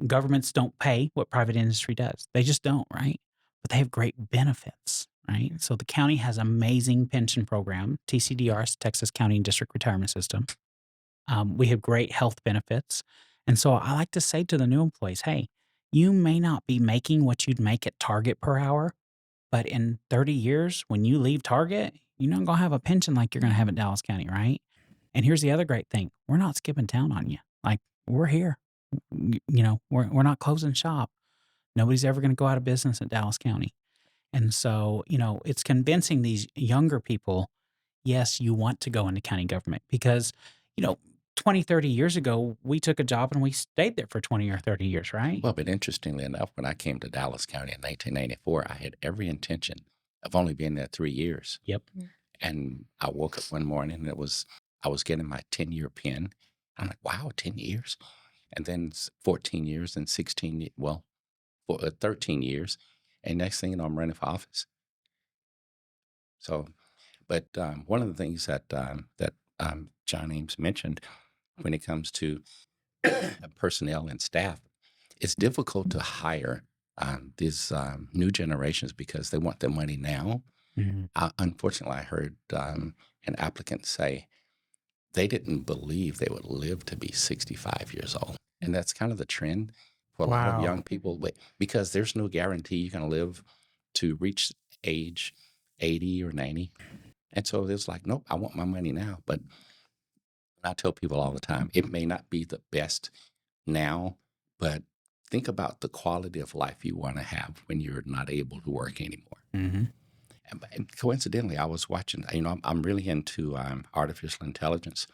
Governments don't pay what private industry does. They just don't, right? But they have great benefits, right? So the county has amazing pension program, TCDR, Texas County and District Retirement System. We have great health benefits. And so I like to say to the new employees, hey, you may not be making what you'd make at Target per hour, but in 30 years, when you leave Target, you're not going to have a pension like you're going to have at Dallas County, right? And here's the other great thing. We're not skipping town on you. Like, we're here. We're not closing shop. Nobody's ever going to go out of business at Dallas County. And so, it's convincing these younger people, yes, you want to go into county government because, 20, 30 years ago, we took a job and we stayed there for 20 or 30 years, right? Well, but interestingly enough, when I came to Dallas County in 1994, I had every intention of only being there 3 years. Yep. And I woke up one morning and I was getting my 10-year pin. I'm like, wow, 10 years. And then 14 years and 13 years. And next thing you know, I'm running for office. So, but one of the things that John Ames mentioned when it comes to personnel and staff it's difficult to hire these new generations because they want their money now. Mhm. Unfortunately, I heard an applicant say they didn't believe they would live to be 65 years old. And that's kind of the trend for a lot of Wow. young people, because there's no guarantee you're going to live to reach age 80 or 90. And so it's like, nope, I want my money now. But I tell people all the time, it may not be the best now, but think about the quality of life you want to have when you're not able to work anymore. Mhm. And coincidentally, I was watching, I'm really into artificial intelligence.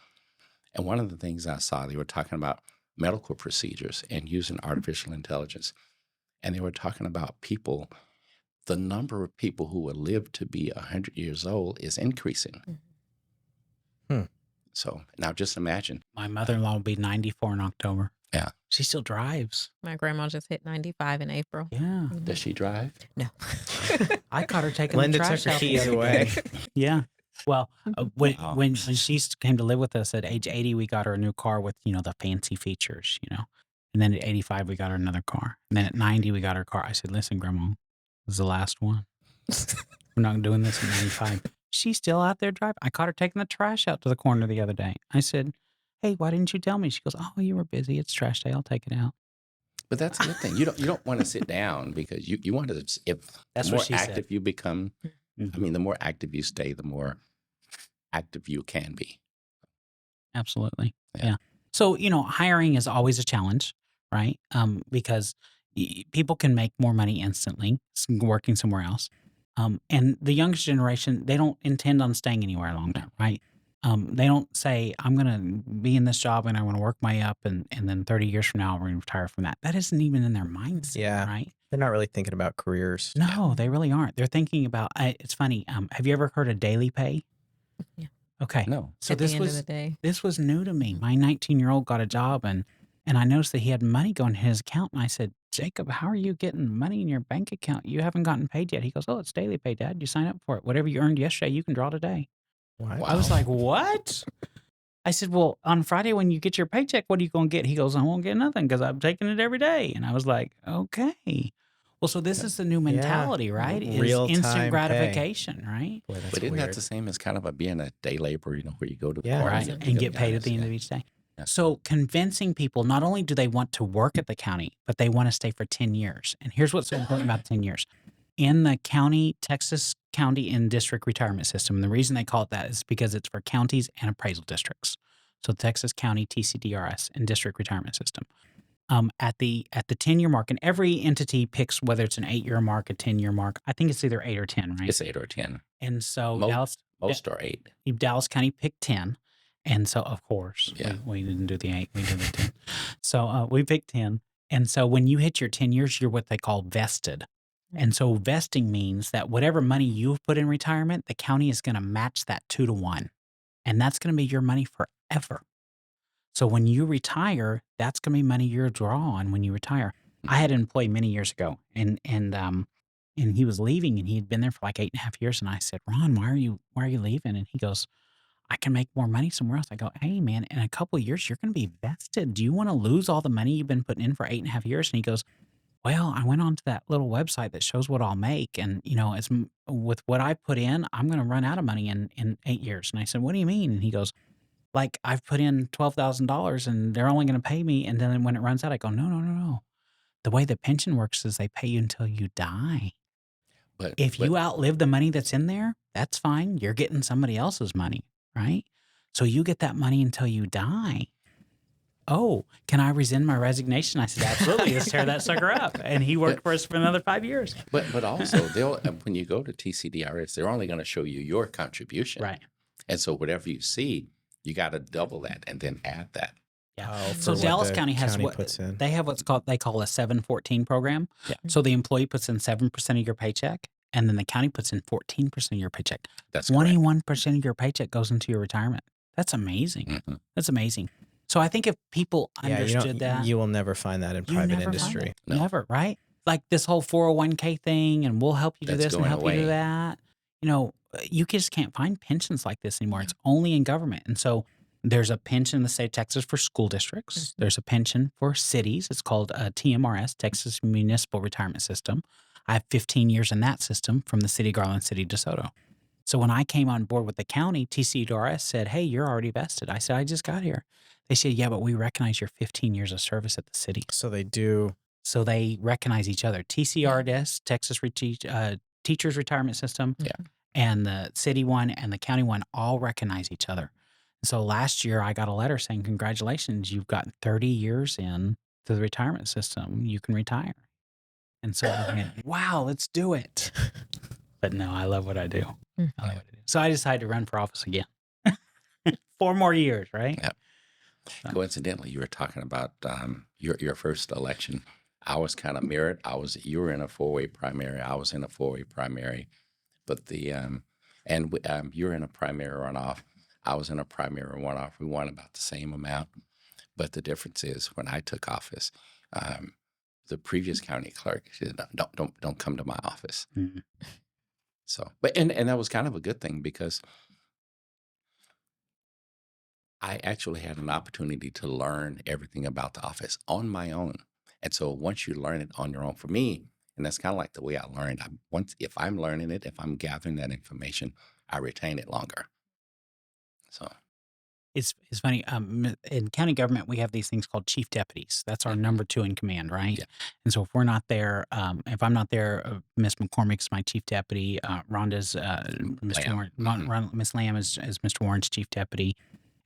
And one of the things I saw, they were talking about medical procedures and using artificial intelligence. And they were talking about people, the number of people who will live to be 100 years old is increasing. Hmm. So now just imagine. My mother-in-law will be 94 in October. Yeah. She still drives. My grandma just hit 95 in April. Yeah. Does she drive? No. I caught her taking Linda the took trash her out the keys other away. day. Yeah. Well, when Wow. when she came to live with us at age 80, we got her a new car with, the fancy features, And then at 85, we got her another car. And then at 90, we got her car. I said, listen, Grandma, this is the last one. We're not doing this at 95. She's still out there driving. I caught her taking the trash out to the corner the other day. I said, hey, why didn't you tell me? She goes, oh, you were busy. It's trash day. I'll take it out. But that's the good thing. You don't want to sit down because you want to, if That's the what more she said. active you become, Mhm. the more active you stay, the more active you can be. Absolutely. Yeah. Yeah. So, hiring is always a challenge, right? Because people can make more money instantly working somewhere else. And the youngest generation, they don't intend on staying anywhere long term, right? They don't say, I'm going to be in this job and I want to work my way up and then 30 years from now, I'm going to retire from that. That isn't even in their mindset, Yeah. right? They're not really thinking about careers. No, they really aren't. They're thinking about, it's funny. Have you ever heard of daily pay? Yeah. Okay. No. So At the end of the day. this was new to me. My 19-year-old got a job and I noticed that he had money going in his account. And I said, Jacob, how are you getting money in your bank account? You haven't gotten paid yet. He goes, oh, it's daily pay, Dad. You sign up for it. Whatever you earned yesterday, you can draw today. What? I was Wow. like, what? I said, well, on Friday when you get your paycheck, what are you going to get? He goes, I won't get nothing because I'm taking it every day. And I was like, okay. Well, so this is the new mentality, right? Is Real-time instant pay. gratification, right? Boy, that's But isn't weird. that the same as kind of being a day laborer, where you go to Yeah. parties Right. pick And up get paid at guys? the end Yeah. of each day. Yeah. So convincing people, not only do they want to work at the county, but they want to stay for 10 years. And here's what's so important about 10 years. In the county, Texas County and District Retirement System, and the reason they call it that is because it's for counties and appraisal districts. So Texas County TCDRS and District Retirement System. At the 10-year mark, and every entity picks whether it's an 8-year mark, a 10-year mark. I think it's either 8 or 10, right? It's 8 or 10. And so Most are 8. Dallas County picked 10. And so, of course, Yeah. we didn't do the 8, we did the 10. So we picked 10. And so when you hit your 10 years, you're what they call vested. And so vesting means that whatever money you've put in retirement, the county is going to match that 2 to 1. And that's going to be your money forever. So when you retire, that's going to be money you're draw on when you retire. I had an employee many years ago, and he was leaving, and he had been there for like 8.5 years. And I said, Ron, why are you leaving? And he goes, I can make more money somewhere else. I go, hey man, in a couple of years, you're going to be vested. Do you want to lose all the money you've been putting in for 8.5 years? And he goes, well, I went on to that little website that shows what I'll make. And, it's with what I put in, I'm going to run out of money in 8 years. And I said, what do you mean? And he goes, like I've put in $12,000 and they're only going to pay me. And then when it runs out, I go, no. The way the pension works is they pay you until you die. But If you outlive the money that's in there, that's fine. You're getting somebody else's money, right? So you get that money until you die. Oh, can I rescind my resignation? I said, absolutely. Let's tear that sucker up. And he worked for us for another 5 years. But also they'll when you go to TCDRS, they're only going to show you your contribution. Right. And so whatever you see, you got to double that and then add that. Yeah. Oh, So for what Dallas the County has county what puts in. they have they call a 714 program. Yeah. So the employee puts in 7% of your paycheck, and then the county puts in 14% of your paycheck. That's correct. 21% of your paycheck goes into your retirement. That's amazing. Mhm. That's amazing. So I think if people Yeah, understood that, you will never find that in you private never find industry. it. No. Never, right? Like this whole 401k thing, and we'll help you do That's this and going help you do away. that. You just can't find pensions like this anymore. It's only in government. And so There's a pension in the state of Texas for school districts. There's a pension for cities. It's called TMRS, Texas Municipal Retirement System. I have 15 years in that system from the city of Garland, city of DeSoto. So when I came on board with the county, TCRS said, hey, you're already vested. I said, I just got here. They said, yeah, but we recognize your 15 years of service at the city. So they do. So they recognize each other. TCRS, Texas Teachers Retirement System, Yeah. and the city one and the county one all recognize each other. So last year I got a letter saying, congratulations, you've gotten 30 years in to the retirement system. You can retire. And so I went, wow, let's do it. But no, I love what I do. I love what I do. So I decided to run for office again. 4 more years, right? Yeah. Coincidentally, you were talking about your first election. I was kind of mirrored. You were in a 4-way primary. I was in a 4-way primary, but you were in a primary runoff. I was in a primary runoff. We won about the same amount, but the difference is when I took office, the previous county clerk said, "Don't come to my office." Mm-hmm. So, but and that was kind of a good thing because I actually had an opportunity to learn everything about the office on my own. And so once you learn it on your own, for me, and that's kind of like the way I learned, if I'm learning it, if I'm gathering that information, I retain it longer. So, It's funny. In county government, we have these things called chief deputies. That's our number 2 in command, right? Yeah. And so if we're not there, if I'm not there, Miss McCormick's my chief deputy. Rhonda's Mr. Lamb. Warren. Miss Lamb is Mr. Warren's chief deputy.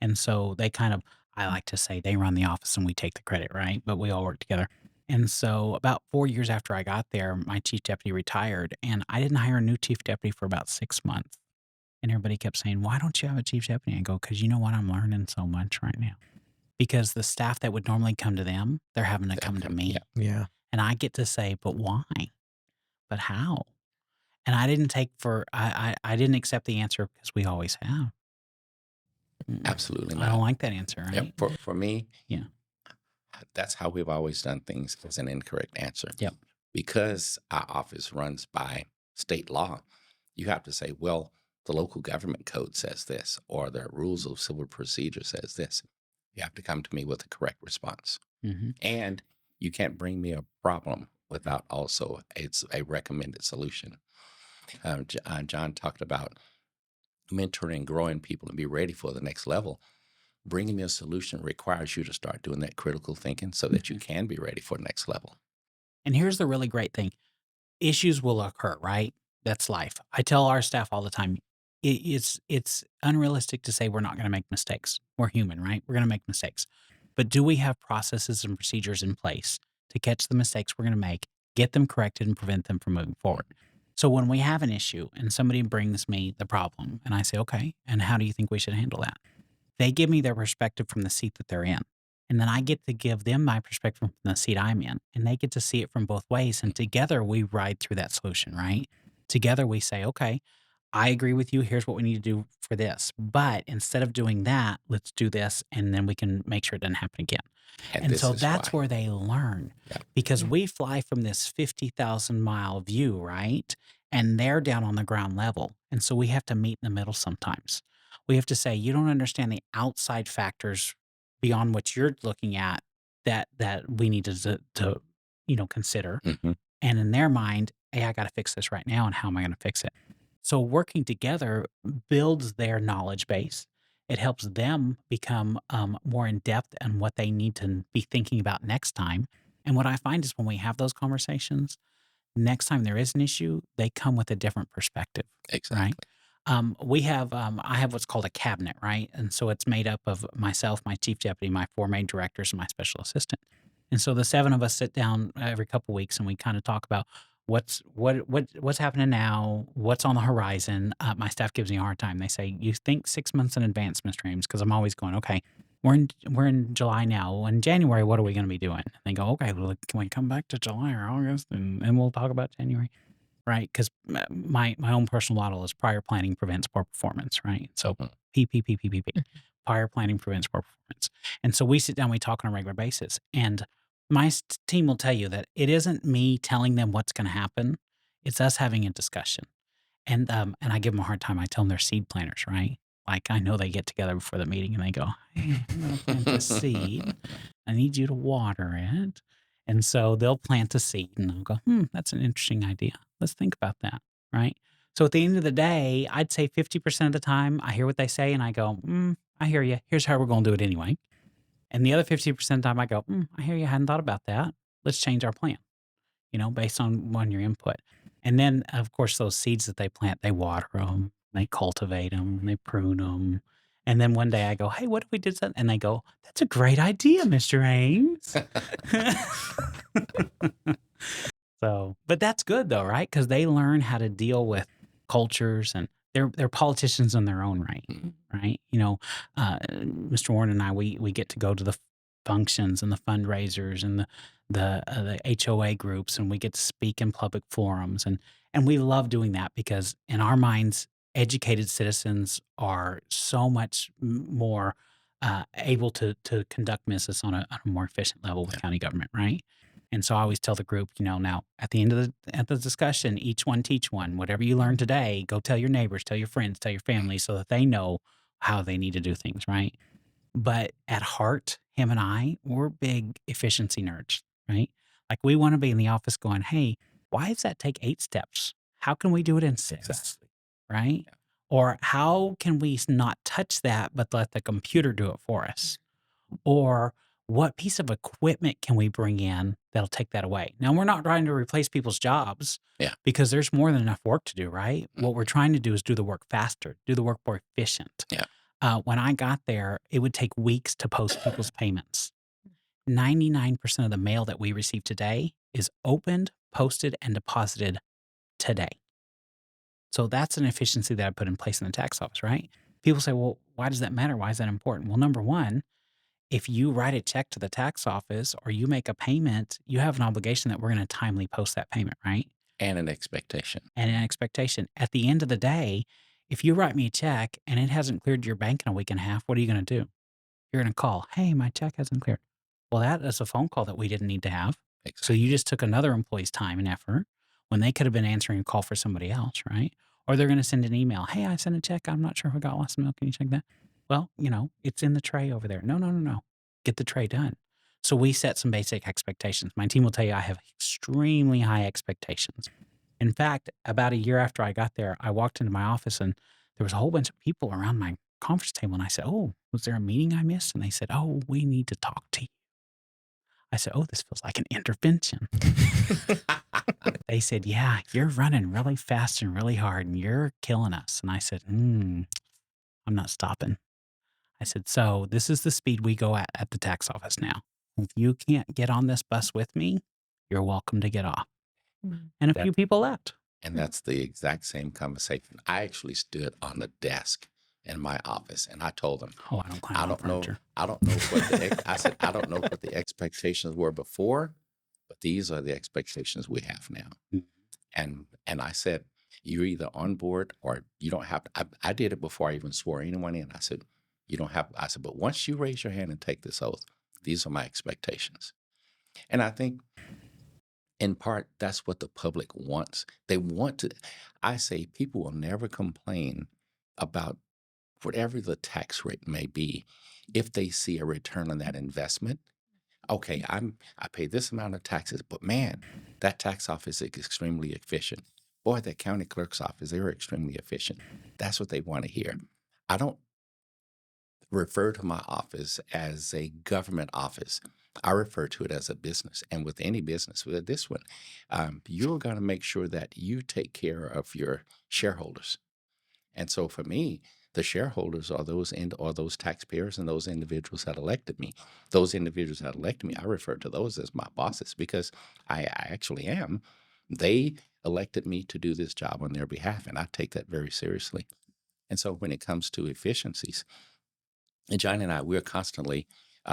And so they kind of, I like to say, they run the office and we take the credit, right? But we all work together. And so about 4 years after I got there, my chief deputy retired, and I didn't hire a new chief deputy for about 6 months. And everybody kept saying, why don't you have a chief deputy? I go, because you know what? I'm learning so much right now. Because the staff that would normally come to them, they're having to come to me. Yeah. Yeah. And I get to say, but why? But how? And I didn't I didn't accept the answer because we always have. Absolutely I not. don't like that answer, right? Yeah, for me, Yeah. that's how we've always done things as an incorrect answer. Yep. Because our office runs by state law, you have to say, well, the local government code says this, or the rules of civil procedure says this. You have to come to me with a correct response. Mm-hmm. And you can't bring me a problem without also it's a recommended solution. John talked about mentoring, growing people and be ready for the next level. Bringing me a solution requires you to start doing that critical thinking so that you can be ready for the next level. And here's the really great thing. Issues will occur, right? That's life. I tell our staff all the time, it's unrealistic to say we're not going to make mistakes. We're human, right? We're going to make mistakes. But do we have processes and procedures in place to catch the mistakes we're going to make, get them corrected, and prevent them from moving forward? So when we have an issue and somebody brings me the problem and I say, okay, and how do you think we should handle that? They give me their perspective from the seat that they're in. And then I get to give them my perspective from the seat I'm in. And they get to see it from both ways. And together we ride through that solution, right? Together we say, okay, I agree with you. Here's what we need to do for this. But instead of doing that, let's do this. And then we can make sure it doesn't happen again. And so that's where they learn. Yeah. Because we fly from this 50,000 mile view, right? And they're down on the ground level. And so we have to meet in the middle sometimes. We have to say, you don't understand the outside factors beyond what you're looking at that we need to consider. Mm-hmm. And in their mind, hey, I got to fix this right now. And how am I going to fix it? So working together builds their knowledge base. It helps them become more in depth on what they need to be thinking about next time. And what I find is when we have those conversations, next time there is an issue, they come with a different perspective. Exactly. Right? I have what's called a cabinet, right? And so it's made up of myself, my chief deputy, my 4 main directors, and my special assistant. And so the 7 of us sit down every couple of weeks and we kind of talk about what's happening now, what's on the horizon. My staff gives me a hard time. They say, you think 6 months in advance, Mr. Ames, because I'm always going, okay, we're in July now. In January, what are we going to be doing? And they go, okay, well, can we come back to July or August and we'll talk about January? Right? Because my own personal model is prior planning prevents poor performance, right? So PPPPPP, prior planning prevents poor performance. And so we sit down, we talk on a regular basis. And my team will tell you that it isn't me telling them what's going to happen. It's us having a discussion. And I give them a hard time. I tell them they're seed planners, right? Like, I know they get together before the meeting and they go, "Hey, I'm going to plant this seed. I need you to water it." And so they'll plant a seed and I'll go, that's an interesting idea. Let's think about that, right? So at the end of the day, I'd say 50% of the time I hear what they say and I go, I hear you. Here's how we're going to do it anyway. And the other 50% of the time I go, I hear you. I hadn't thought about that. Let's change our plan, based on your input. And then, of course, those seeds that they plant, they water them, they cultivate them, they prune them. And then one day I go, "Hey, what if we did something?" And they go, "That's a great idea, Mr. Ames." So, but that's good though, right? Because they learn how to deal with cultures, and they're politicians in their own right, right? Mr. Warren and I, we get to go to the functions and the fundraisers and the HOA groups, and we get to speak in public forums, and we love doing that because in our minds, educated citizens are so much more able to conduct business on a more efficient level with county government, right? And so I always tell the group, now at the end of the discussion, each one teach one. Whatever you learn today, go tell your neighbors, tell your friends, tell your family, so that they know how they need to do things, right? But at heart, him and I, we're big efficiency nerds, right? Like we want to be in the office going, "Hey, why does that take 8 steps? How can we do it in 6?" Exactly. Right? Yeah. Or how can we not touch that, but let the computer do it for us? Or what piece of equipment can we bring in that'll take that away? Now, we're not trying to replace people's jobs Yeah. because there's more than enough work to do, right? What we're trying to do is do the work faster, do the work more efficient. Yeah. When I got there, it would take weeks to post people's payments. 99% of the mail that we receive today is opened, posted, and deposited today. So that's an efficiency that I put in place in the tax office, right? People say, "Well, why does that matter? Why is that important?" Well, number one, if you write a check to the tax office or you make a payment, you have an obligation that we're going to timely post that payment, right? And an expectation. And an expectation. At the end of the day, if you write me a check and it hasn't cleared your bank in a week and a half, what are you going to do? You're going to call, "Hey, my check hasn't cleared." Well, that is a phone call that we didn't need to have. So Exactly. you just took another employee's time and effort when they could have been answering a call for somebody else, right? Or they're going to send an email, "Hey, I sent a check. I'm not sure if I got lost in mail. Can you check that?" Well, it's in the tray over there. No. Get the tray done. So we set some basic expectations. My team will tell you I have extremely high expectations. In fact, about a year after I got there, I walked into my office and there was a whole bunch of people around my conference table. And I said, "Oh, was there a meeting I missed?" And they said, "Oh, we need to talk to you." I said, "Oh, this feels like an intervention." They said, "Yeah, you're running really fast and really hard and you're killing us." And I said, I'm not stopping. I said, "So this is the speed we go at the tax office now. If you can't get on this bus with me, you're welcome to get off." And a few people left. And that's the exact same conversation. I actually stood on the desk in my office and I told them, "Oh, I don't climb I on don't know. furniture." I don't know what I said, I don't know what the expectations were before, but these are the expectations we have now. And I said, "You're either on board or you don't have to." I did it before I even swore anyone in. I said, "You don't have." I said, "But once you raise your hand and take this oath, these are my expectations." And I think in part, that's what the public wants. They want to. I say people will never complain about whatever the tax rate may be if they see a return on that investment. Okay, I pay this amount of taxes, but man, that tax office is extremely efficient. Boy, that county clerk's office, they're extremely efficient. That's what they want to hear. I don't refer to my office as a government office. I refer to it as a business. And with any business, with this one, you're going to make sure that you take care of your shareholders. And so for me, the shareholders are those taxpayers and those individuals that elected me. Those individuals that elected me, I refer to those as my bosses because I actually am. They elected me to do this job on their behalf, and I take that very seriously. And so when it comes to efficiencies, and John and I, we're constantly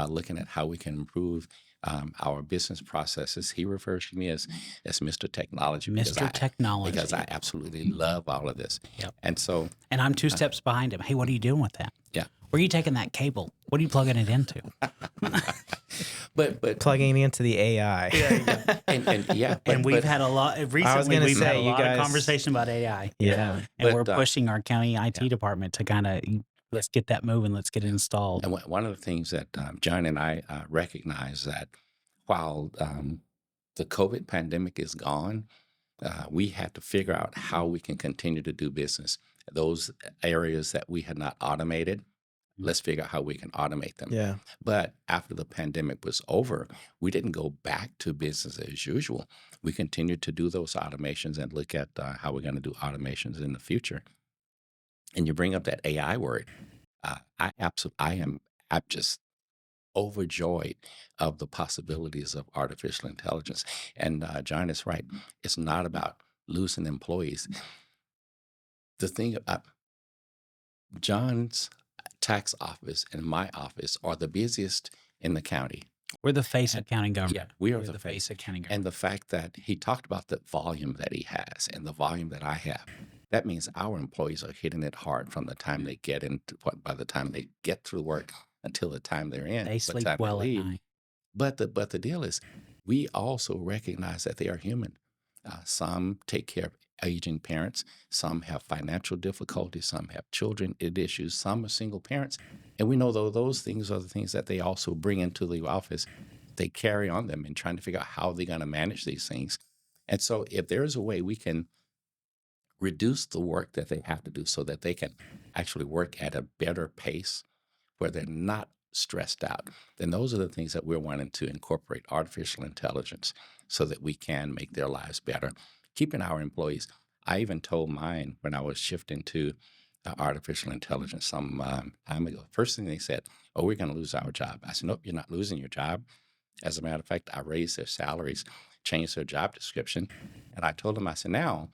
looking at how we can improve our business processes. He refers to me as Mr. Technology. Mr. Technology. Because I absolutely love all of this. Yep. And so, And I'm 2 steps behind him. "Hey, what are you doing with that? Yeah. Where are you taking that cable? What are you plugging it into?" but Plugging into the AI. And we've had a lot recently. gonna We've had say, a you lot guys- of conversation about AI. Yeah. And we're But, pushing our county IT department to kind of Let's get that moving. Let's get it installed. And one of the things that John and I recognize that while the COVID pandemic is gone, we had to figure out how we can continue to do business. Those areas that we had not automated, let's figure out how we can automate them. Yeah. But after the pandemic was over, we didn't go back to business as usual. We continued to do those automations and look at how we're going to do automations in the future. And you bring up that AI word. I'm just overjoyed of the possibilities of artificial intelligence. And John is right. It's not about losing employees. The thing about John's tax office and my office are the busiest in the county. We're the face of And county yeah, government. we are We're the the face. face of county government. And the fact that he talked about the volume that he has and the volume that I have, that means our employees are hitting it hard from the time they get into by the time they get through work until the time they're in, They by the sleep time they well at leave. night. But the deal is, we also recognize that they are human. Some take care of aging parents. Some have financial difficulties. Some have children issues. Some are single parents. And we know though those things are the things that they also bring into the office. They carry on them and trying to figure out how they're going to manage these things. And so if there's a way we can reduce the work that they have to do so that they can actually work at a better pace where they're not stressed out, then those are the things that we're wanting to incorporate artificial intelligence so that we can make their lives better. Keeping our employees. I even told mine when I was shifting to artificial intelligence some time ago. First thing they said, "Oh, we're going to lose our job." I said, "Nope, you're not losing your job." As a matter of fact, I raised their salaries, changed their job description, and I told them, I said, "Now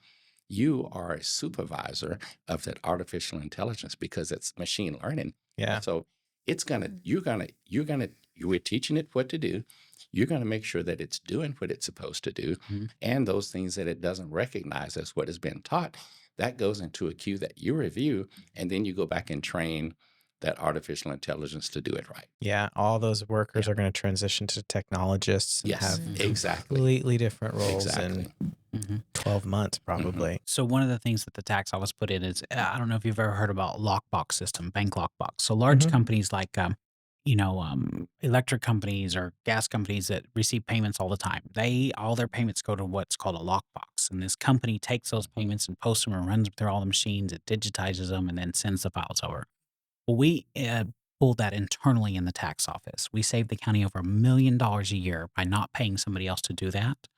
you are a supervisor of that artificial intelligence because it's machine learning. Yeah. So it's we're teaching it what to do. You're going to make sure that it's doing what it's supposed to do. Mhm. And those things that it doesn't recognize as what has been taught, that goes into a queue that you review, and then you go back and train that artificial intelligence to do it right." Yeah. All those workers are going to transition to technologists and Yes, have exactly. completely different roles Exactly. in 12 months, probably. So one of the things that the tax office put in is, I don't know if you've ever heard about lockbox system, bank lockbox. So large Mhm. companies like, electric companies or gas companies that receive payments all the time, all their payments go to what's called a lockbox. And this company takes those payments and posts them and runs them through all the machines. It digitizes them and then sends the files over. Well, we pulled that internally in the tax office. We saved the county over $1 million a year by not paying somebody else to do that.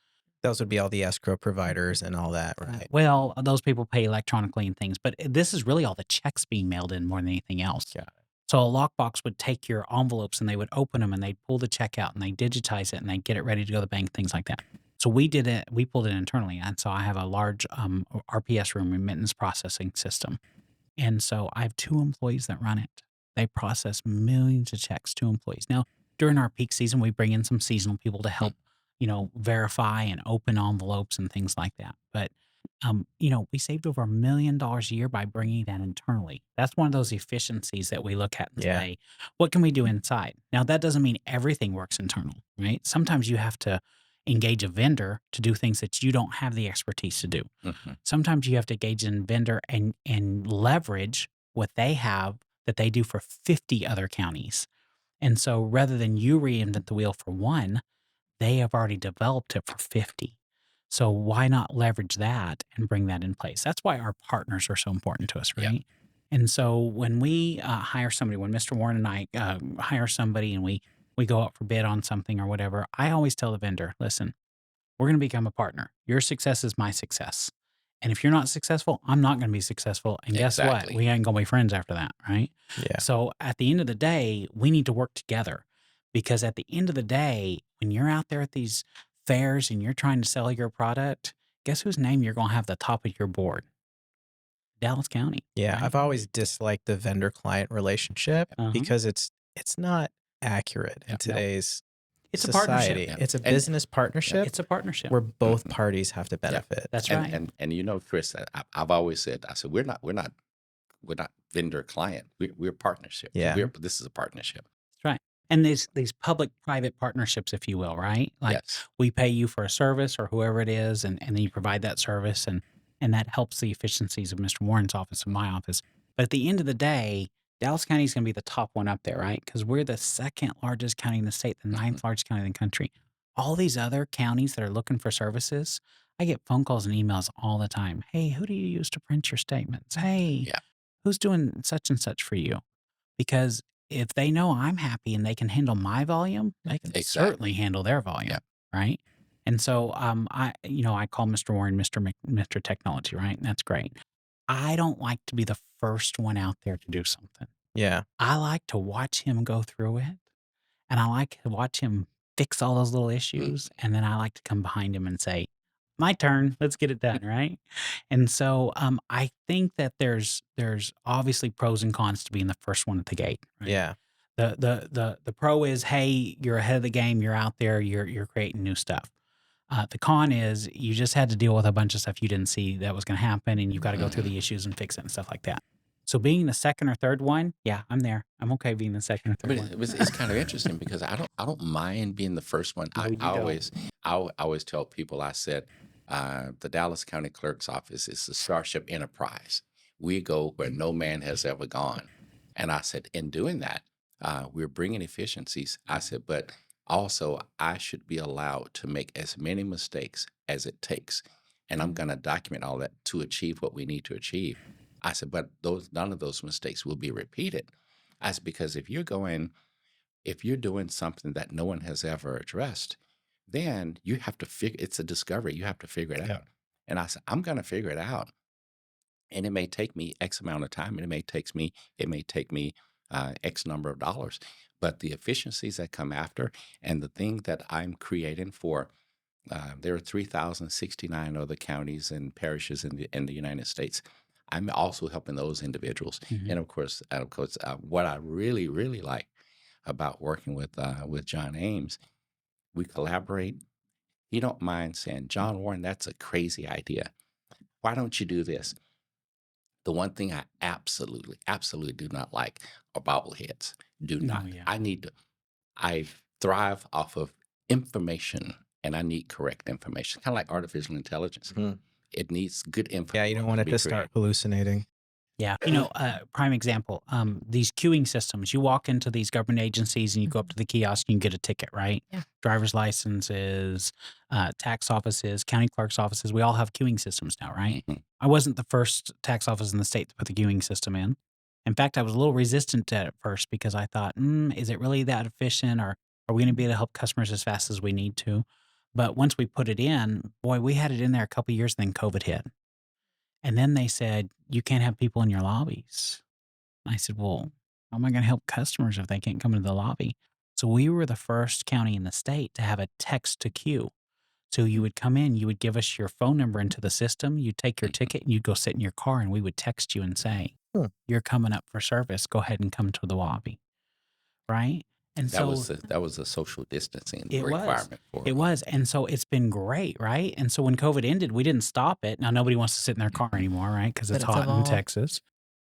Those would be all the escrow providers and all that, right? Well, those people pay electronically and things, but this is really all the checks being mailed in more than anything else. Got it. So a lockbox would take your envelopes and they would open them and they'd pull the check out and they digitize it and they get it ready to go to the bank, things like that. So we did it. We pulled it internally, and so I have a large RPS room, remittance processing system, and so I have 2 employees that run it. They process millions of checks. 2 employees. Now during our peak season, we bring in some seasonal people to help, verify and open envelopes and things like that. But, we saved over $1 million a year by bringing that internally. That's one of those efficiencies that we look at and Yeah. say, what can we do inside? Now, that doesn't mean everything works internal, right? Sometimes you have to engage a vendor to do things that you don't have the expertise to do. Mhm. Sometimes you have to engage in vendor and leverage what they have that they do for 50 other counties. And so rather than you reinvent the wheel for one, they have already developed it for 50. So why not leverage that and bring that in place? That's why our partners are so important to us, Yeah. right? And so when we hire somebody, when Mr. Warren and I hire somebody and we go out for bid on something or whatever, I always tell the vendor, listen, we're going to become a partner. Your success is my success. And if you're not successful, I'm not going to be successful. And guess what? Exactly. We ain't going to be friends after that, right? Yeah. So at the end of the day, we need to work together, because at the end of the day, when you're out there at these fairs and you're trying to sell your product, guess whose name you're going to have at the top of your board? Dallas County. Yeah. right? I've always disliked the vendor client relationship Uh-huh. because it's not accurate in Yeah. today's It's a society. partnership. Yeah. It's a And- business partnership It's a partnership. where both Mhm. parties have to benefit. That's and, right. And Chris, I've always said, I said, we're not vendor client. We're partnership. Yeah. This is a partnership. That's right. And these public-private partnerships, if you will, right? Like Yes. we pay you for a service or whoever it is, and then you provide that service, and that helps the efficiencies of Mr. Warren's office and my office. But at the end of the day, Dallas County is going to be the top one up there, right? Because we're the second largest county in the state, the ninth largest county in the country. All these other counties that are looking for services, I get phone calls and emails all the time. Hey, who do you use to print your statements? Hey, Yeah. who's doing such and such for you? Because if they know I'm happy and they can handle my volume, they can Exactly. certainly handle their volume, Yeah. right? And so I call Mr. Warren Mr. Technology, right? And that's great. I don't like to be the first one out there to do something. Yeah. I like to watch him go through it, and I like to watch him fix all those little issues, and then I like to come behind him and say, "My turn. Let's get it done," right? And so I think that there's obviously pros and cons to being the first one at the gate. Right? Yeah. The pro is, hey, you're ahead of the game. You're out there. You're creating new stuff. The con is you just had to deal with a bunch of stuff you didn't see that was going to happen, and you've got to go through the issues and fix it and stuff like that. So being the second or third one, yeah, I'm there. I'm okay being the second or third But one. it's kind of interesting because I don't mind being the first one. No, you don't. I always tell people, I said, the Dallas County Clerk's office is the Starship Enterprise. We go where no man has ever gone. And I said, in doing that, we're bringing efficiencies. I said, but also I should be allowed to make as many mistakes as it takes. And I'm going to document all that to achieve what we need to achieve. I said, but none of those mistakes will be repeated. I said, because if you're doing something that no one has ever addressed, then you have to it's a discovery. You have to figure it out. And I said, I'm going to figure it out. And it may take me X amount of time, and it may take me X number of dollars. But the efficiencies that come after, and the thing that I'm creating for, there are 3,069 other counties and parishes in the United States. I'm also helping those individuals. And of course, what I really, really like about working with John Ames, we collaborate. He don't mind saying, John Warren, that's a crazy idea. Why don't you do this? The one thing I absolutely, absolutely do not like are bobbleheads. Do not. yeah. I thrive off of information, and I need correct information. Kind of like artificial intelligence. It needs good information. Yeah. You don't want it to start hallucinating. Yeah. Prime example, these queuing systems, you walk into these government agencies and you go up to the kiosk and you get a ticket, right? Yeah. Driver's licenses, tax offices, county clerk's offices, we all have queuing systems now, right? I wasn't the first tax office in the state to put the queuing system in. In fact, I was a little resistant to it at first because I thought, is it really that efficient, or are we going to be able to help customers as fast as we need to? But once we put it in, boy, we had it in there a couple of years, then COVID hit. And then they said, you can't have people in your lobbies. And I said, well, how am I going to help customers if they can't come into the lobby? So we were the first county in the state to have a text to queue. So you would come in, you would give us your phone number into the system, you'd take your ticket, and you'd go sit in your car, and we would text you and say, you're coming up for service. Go ahead and come to the lobby. Right? And that was a social distancing requirement for it was. And so it's been great, right? And so when COVID ended, we didn't stop it. Now nobody wants to sit in their car anymore, right? Because it's hot in Texas.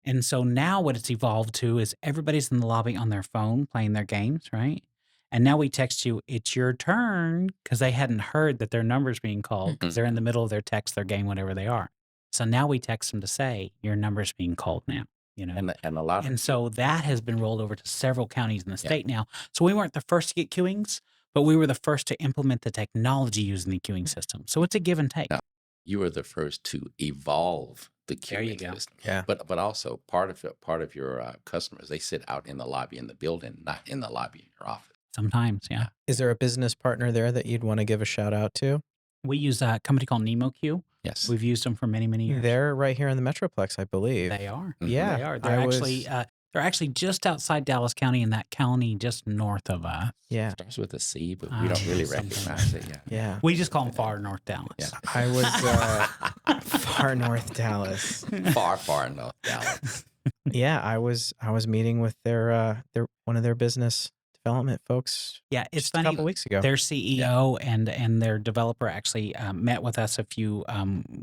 And so now what it's evolved to is everybody's in the lobby on their phone playing their games, right? And now we text you, it's your turn, because they hadn't heard that their number's being called because they're in the middle of their text, their game, whatever they are. So now we text them to say, your number's being called now. And so that has been rolled over to several counties in the state now. So we weren't the first to get queuings, but we were the first to implement the technology using the queuing system. So it's a give and take. No, you were the first to evolve the queuing system. Yeah. But also part of your customers, they sit out in the lobby in the building, not in the lobby in your office. Sometimes, yeah. Is there a business partner there that you'd want to give a shout out to? We use a company called NemoQ. Yes. We've used them for many, many years. They're right here in the Metroplex, I believe. They are. Yeah. They are. They're actually just outside Dallas County, in that county just north of us. Yeah. Starts with a C, but we don't really recognize it. Yeah. We just call them far north Dallas. Yeah. I was far north Dallas. Far north Dallas. Yeah, I was meeting with their one of their business development folks. Yeah, it's just funny. A couple weeks ago. Their CEO and their developer actually met with us a few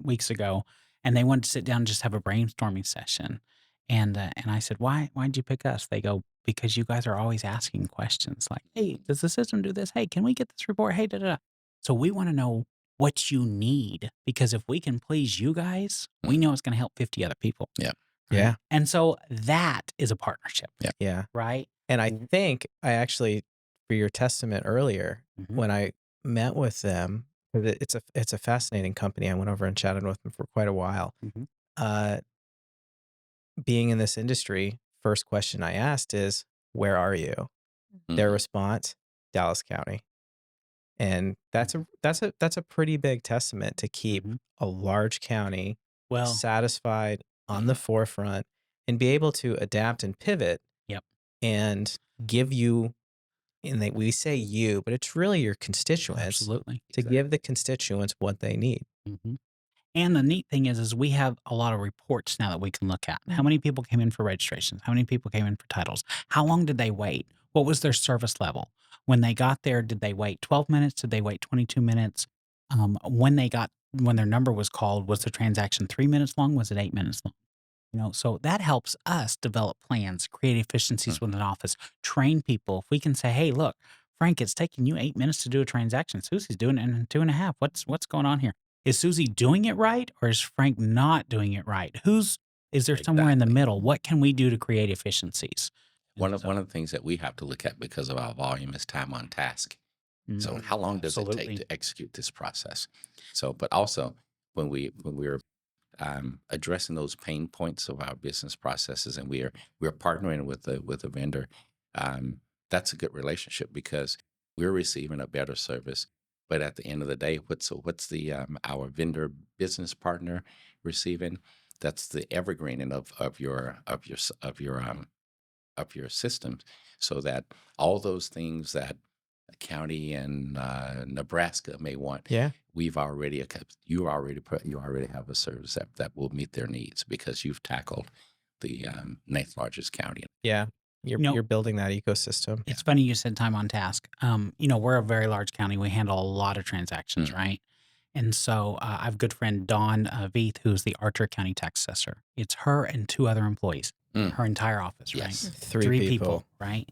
weeks ago, and they wanted to sit down and just have a brainstorming session. And I said, why'd you pick us? They go, because you guys are always asking questions like, hey, does the system do this? Hey, can we get this report? Hey, da-da-da. So we want to know what you need, because if we can please you guys, we know it's going to help 50 other people. Yeah. right? Yeah. And so that is a partnership, Yeah. right? And I think I actually, for your testament earlier, Mhm. when I met with them, 'cause it's a fascinating company. I went over and chatted with them for quite a while. Mhm. Uh, being in this industry, first question I asked is, "Where are you?" Their Mhm. response, "Dallas County." And that's a pretty big testament to keep Mhm. a large county Well, satisfied on the forefront and be able to adapt and pivot yep, and give you, and we say you, but it's really your constituents, absolutely. to give the constituents what they need. Mhm. And the neat thing is we have a lot of reports now that we can look at. How many people came in for registrations? How many people came in for titles? How long did they wait? What was their service level? When they got there, did they wait 12 minutes? Did they wait 22 minutes? When their number was called, was the transaction 3 minutes long? Was it 8 minutes long? So that helps us develop plans, create efficiencies within the office, train people. If we can say, hey, look, Frank, it's taking you 8 minutes to do a transaction. Susie's doing it in 2.5. What's going on here? Is Susie doing it right, or is Frank not doing it right? Is there somewhere in the Exactly. middle? What can we do to create efficiencies? One of the things that we have to look at because of our volume is time on task. So how long does it take Absolutely. to execute this process? So, but also when we're addressing those pain points of our business processes, and we're partnering with a vendor, that's a good relationship because we're receiving a better service. But at the end of the day, what's the our vendor business partner receiving? That's the evergreening of your systems, so that all those things that a county in Nebraska may want, Yeah. you already have a service that will meet their needs because you've tackled the ninth largest county. Yeah. You're building that ecosystem. It's funny you said time on task. We're a very large county. We handle a lot of transactions, right? And so I have a good friend, Dawn Veith, who's the Archer County Tax Assessor. It's her and 2 other employees, her entire office, right? Yes. 3 people. right?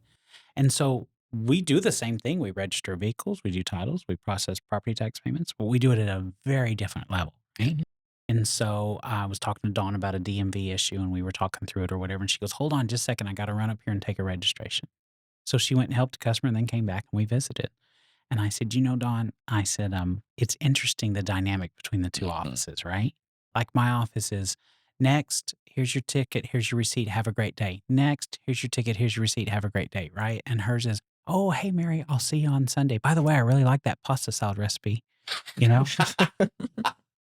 And so we do the same thing. We register vehicles, we do titles, we process property tax payments, but we do it at a very different level, right? And so I was talking to Dawn about a DMV issue, and we were talking through it or whatever. And she goes, hold on just a second. I got to run up here and take a registration. So she went and helped the customer and then came back and we visited. And I said, Dawn, I said, it's interesting the dynamic between the 2 offices, right? Like my office is, next, here's your ticket, here's your receipt, have a great day. Next, here's your ticket, here's your receipt, have a great day, right? And hers is, oh, hey, Mary, I'll see you on Sunday. By the way, I really like that pasta salad recipe,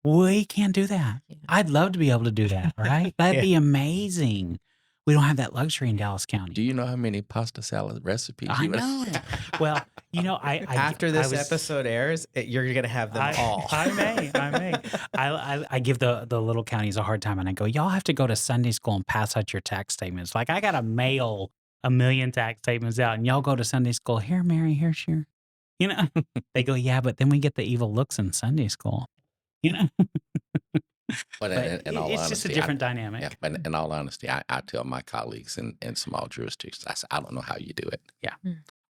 We can't do that. Yeah. I'd love to be able to do that, right? That'd be amazing. We don't have that luxury in Dallas County. Do you know how many pasta salad recipes I you know. Well, After this episode airs, you're going to have them all. I may. I give the little counties a hard time, and I go, y'all have to go to Sunday school and pass out your tax statements. Like I got to mail 1 million tax statements out, and y'all go to Sunday school. Here, Mary, here's your, They go, yeah, but then we get the evil looks in Sunday school, But But in all it's honesty, just a different dynamic. yeah, but in all honesty, I tell my colleagues in small jurisdictions, I say, I don't know how you do it.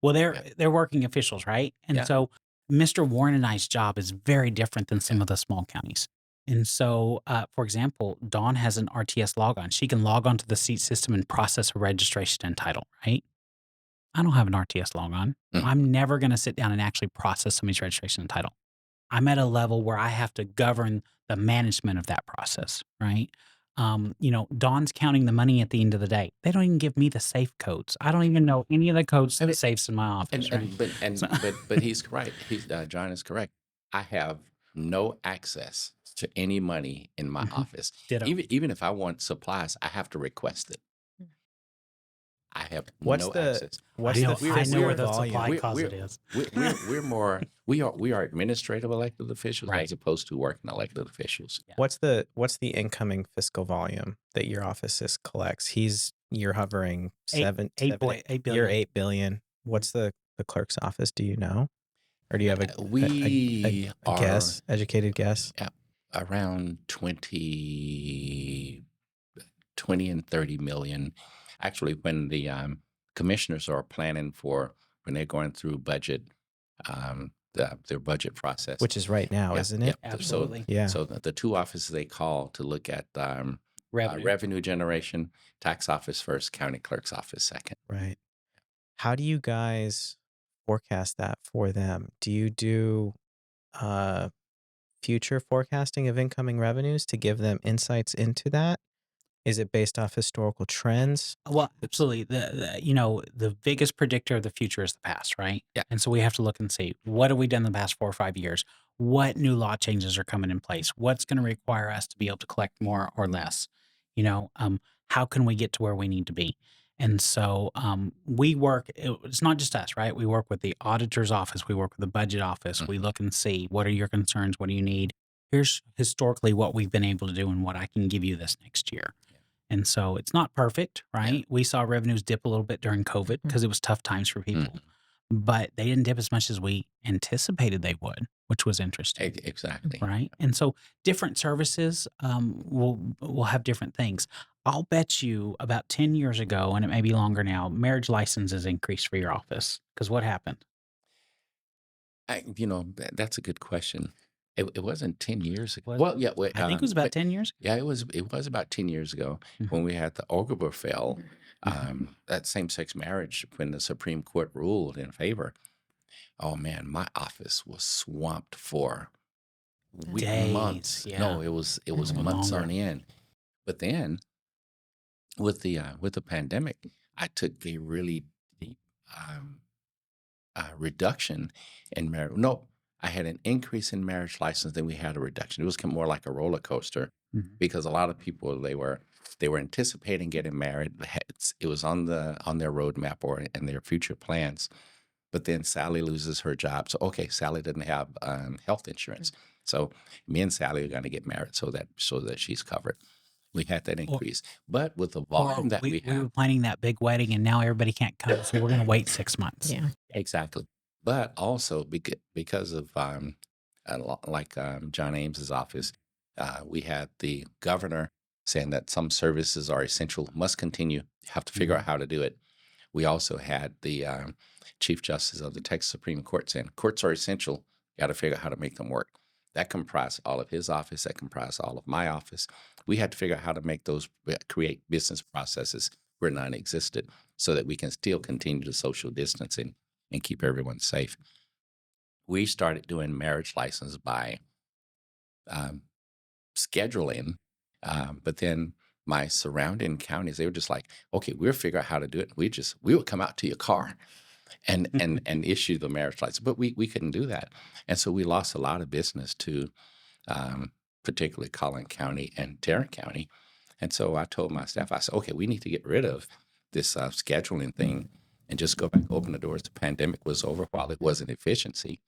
Well, they're working officials, right? And Yeah. so Mr. Warren and I's job is very different than some of the small counties. And so, for example, Dawn has an RTS logon. She can log onto the seat system and process a registration and title, right? I don't have an RTS logon. Mhm. I'm never going to sit down and actually process somebody's registration and title. I'm at a level where I have to govern the management of that process, right? Dawn's counting the money at the end of the day. They don't even give me the safe codes. I don't even know any of the codes to the safes in my office, right? But he's right. John is correct. I have no access to any money in my office. Ditto. Even if I want supplies, I have to request it. I have What's no the access. what's I know, the I know where the volume? supply We're- closet we're- is. We are administrative elected officials Right. as opposed to working elected officials. What's the incoming fiscal volume that your office collects? You're hovering $8 billion. You're 8 billion. What's the clerk's office? Do you know, or do you have We a are guess, educated guess? around 20 and 30 million. Actually, when the commissioners are planning when they're going through budget, their budget process, Which is right now, isn't it? Absolutely. Yeah. So the 2 offices they call to look at Revenue. revenue generation, tax office first, county clerk's office second. Right. How do you guys forecast that for them? Do you do uh, future forecasting of incoming revenues to give them insights into that? Is it based off historical trends? Well, absolutely. The biggest predictor of the future is the past, right? Yeah. And so we have to look and see, what have we done in the past 4 or 5 years? What new law changes are coming in place? What's going to require us to be able to collect more or less? How can we get to where we need to be? And so we work. It's not just us, right? We work with the auditor's office. We work with the budget office. We look and see, what are your concerns? What do you need? Here's historically what we've been able to do and what I can give you this next year. And so it's not perfect, right? We saw revenues dip a little bit during COVID because it was tough times for people, but they didn't dip as much as we anticipated they would, which was interesting, Exactly. right? And so different services will have different things. I'll bet you about 10 years ago, and it may be longer now, marriage licenses increased for your office. Because what happened? That's a good question. It wasn't 10 years ago. Was Well, it? yeah, wait, I think it was about 10 years. yeah, it was about 10 years ago when we had the Obergefell, that same-sex marriage, when the Supreme Court ruled in favor. Oh man, my office was swamped for months. Days, No, yeah. it was Even months longer. on end. But then with the pandemic, I took a really deep reduction in marriage. No, I had an increase in marriage license, then we had a reduction. It was more like a roller coaster because a lot of people, they were anticipating getting married. It was on their roadmap or in their future plans. But then Sally loses her job. So, okay, Sally doesn't have health insurance. So me and Sally are going to get married so that she's covered. We had that increase. But with the volume that we we have, were planning that big wedding, and now everybody can't come, so we're going to wait 6 months. Yeah. exactly. But also because of John Ames's office, we had the governor saying that some services are essential, must continue, have to figure out how to do it. We also had the Chief Justice of the Texas Supreme Court saying courts are essential, got to figure out how to make them work. That comprised all of his office, that comprised all of my office. We had to figure out how to make those, create business processes where none existed so that we can still continue the social distancing and keep everyone safe. We started doing marriage license by scheduling, but then my surrounding counties, they were just like, okay, we'll figure out how to do it. We would come out to your car and issue the marriage license, but we couldn't do that. And so we lost a lot of business to particularly Collin County and Tarrant County. And so I told my staff, I said, okay, we need to get rid of this scheduling thing and just go back, open the doors. The pandemic was over while it was an efficiency.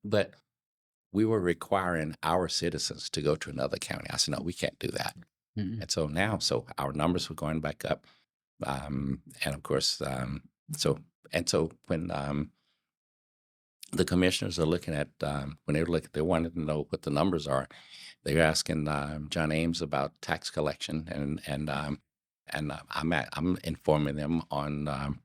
But we were requiring our citizens to go to another county. I said, no, we can't do that. And so now, our numbers were going back up. And of course, so when the commissioners are looking at, when they wanted to know what the numbers are, they're asking John Ames about tax collection, and I'm informing them on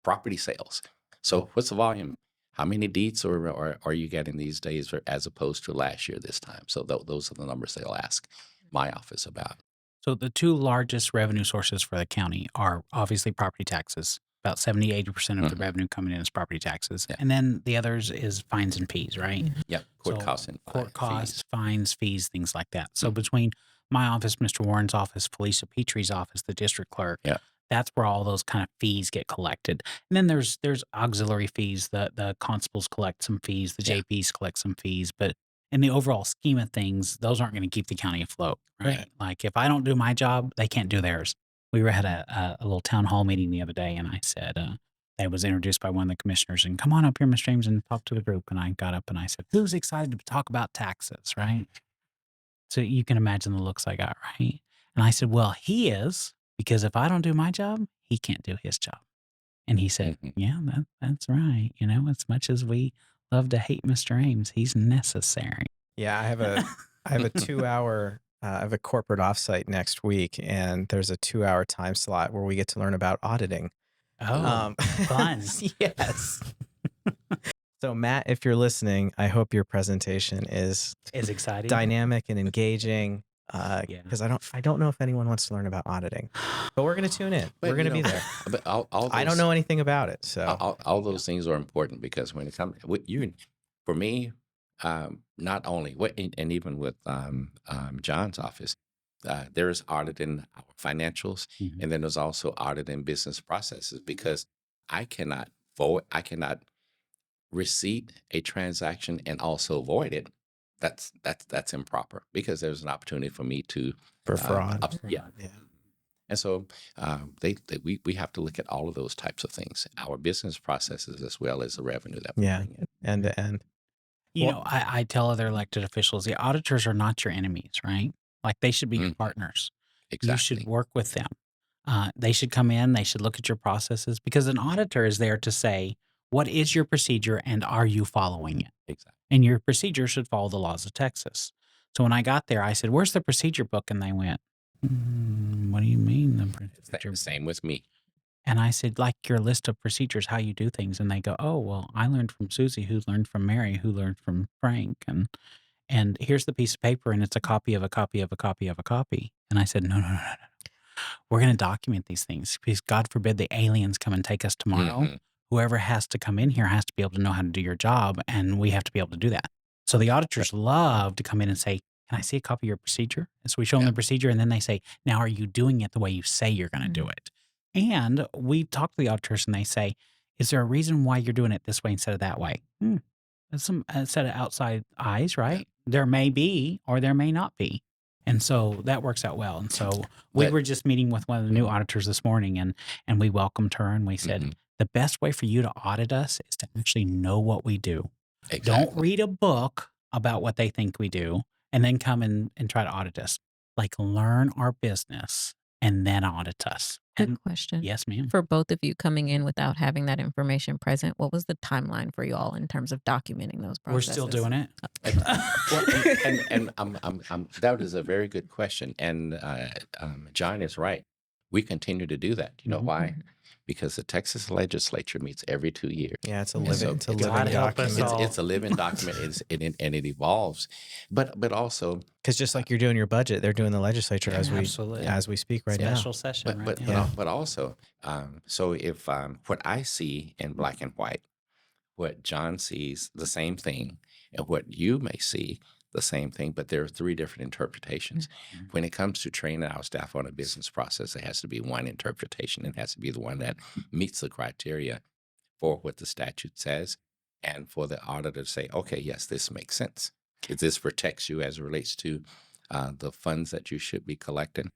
property sales. So what's the volume? How many deeds are you getting these days as opposed to last year this time? So those are the numbers they'll ask my office about. So the two largest revenue sources for the county are obviously property taxes. About 70-80% of the revenue coming in is property taxes. Yeah. And then the others is fines and fees, right? Yeah, court So costs and court costs, fees. fines, fees, things like that. So between my office, Mr. Warren's office, Felicia Petrie's office, the district clerk, Yeah. that's where all those kind of fees get collected. And then there's auxiliary fees. The constables collect some fees, the Yeah. JPs collect some fees, but in the overall scheme of things, those aren't going to keep the county afloat, right? Like if I don't do my job, they can't do theirs. We had a little town hall meeting the other day, and I said, I was introduced by one of the commissioners, and come on up here, Mr. Ames, and talk to the group. And I got up and I said, who's excited to talk about taxes, right? So you can imagine the looks I got, right? And I said, well, he is, because if I don't do my job, he can't do his job. And he said, yeah, that's right. As much as we love to hate Mr. Ames, he's necessary. Yeah, I have a 2-hour I have a corporate offsite next week, and there's a 2-hour time slot where we get to learn about auditing. Oh, fun. Yes. So Matt, if you're listening, I hope your presentation is Exciting. dynamic and engaging. Yeah. because I don't know if anyone wants to learn about auditing, but we're going to tune in. But We're going to be there. But all I don't those know anything about it, so all those things are important because when it comes, you, for me, not only and even with John's office, there's audit in our financials, Mhm. and then there's also audit in business processes because I cannot I cannot receipt a transaction and also void it. That's improper because there's an opportunity for me to for fraud. yeah. Yeah. And so we have to look at all of those types of things, our business processes as well as the revenue that we Yeah. bring in. End to end. You Well- know, I tell other elected officials, the auditors are not your enemies, right? Like they should be your Mhm. partners. Exactly. You should work with them. They should come in, they should look at your processes because an auditor is there to say, what is your procedure and are you following it? Exactly. And your procedure should follow the laws of Texas. So when I got there, I said, where's the procedure book? And they went, what do you mean the procedure book? Same with me. And I said, like your list of procedures, how you do things. And they go, oh, well, I learned from Susie, who learned from Mary, who learned from Frank. And here's the piece of paper, and it's a copy of a copy of a copy of a copy. And I said, no, no, no, no, no. We're going to document these things because God forbid the aliens come and take us tomorrow. Mhm. Whoever has to come in here has to be able to know how to do your job, and we have to be able to do that. So the auditors love to come in and say, can I see a copy of your procedure? And so we show them Yeah. the procedure, and then they say, now are you doing it the way you say you're going to do it? And we talk to the auditors, and they say, is there a reason why you're doing it this way instead of that way? That's some set of outside eyes, right? There may be, or there may not be. And so that works out well. And so we But- were just meeting with one of the new auditors this morning, and we welcomed her, and we said, Mhm. the best way for you to audit us is to actually know what we do. Don't Exactly. read a book about what they think we do and then come and try to audit us. Like learn our business and then audit us. Quick And question. yes, ma'am. For both of you coming in without having that information present, what was the timeline for you all in terms of documenting those We're processes? still doing it. That is a very good question. And John is right. We continue to do that. You know Mhm. why? Because the Texas legislature meets every 2 years. Yeah, it's a And living, so it's a God living help us document. all. It's a living document, and it evolves. But also, Because just like you're doing your budget, they're doing the legislature Yeah, absolutely. as we speak right Special session, right? but Yeah. but also, so if what I see in black and white, what John sees the same thing, and what you may see the same thing, but there are 3 different interpretations. Mhm. When it comes to training our staff on a business process, there has to be one interpretation. It has to be the one that meets the criteria for what the statute says, and for the auditor to say, okay, yes, this makes sense. This protects you as it relates to the funds that you should be collecting.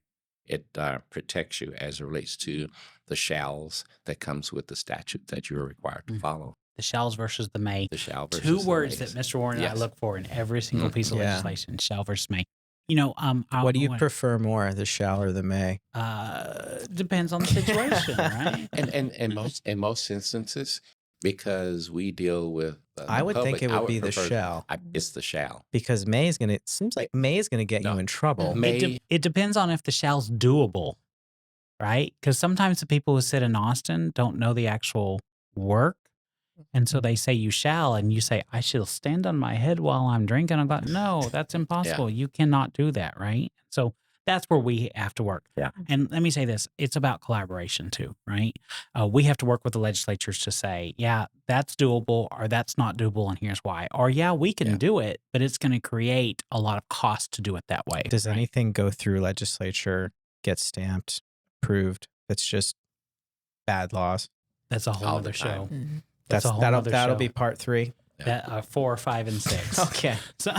It protects you as it relates to the shalls that comes with the statute that you're required to follow. The shalls versus the may. The shall versus 2 the words mays. that Mr. Warren and I Yes. look for in every single piece of Yeah. legislation, shall versus may. You know, What do you prefer more, the shall or the may? depends on the situation, right? And in most instances, because we deal with I the would think public, it I would be the prefer- shall. It's the shall. Because May is gonna. It seems like May is gonna get No. you in trouble. May- It depends on if the shall's doable, right? Because sometimes the people who sit in Austin don't know the actual work. And so they say you shall, and you say, I shall stand on my head while I'm drinking. I'm like, no, that's impossible. You cannot do that, right? So that's where we have to work. Yeah. And let me say this, it's about collaboration too, right? We have to work with the legislatures to say, yeah, that's doable, or that's not doable, and here's why. Or yeah, we can Yeah. do it, but it's going to create a lot of cost to do it that way. Does right? anything go through legislature, get stamped, approved? That's just bad laws. That's a whole all other the time. show. Mhm. That's a whole that'll other that'll show. be part 3. That 4, 5, and 6. Okay. So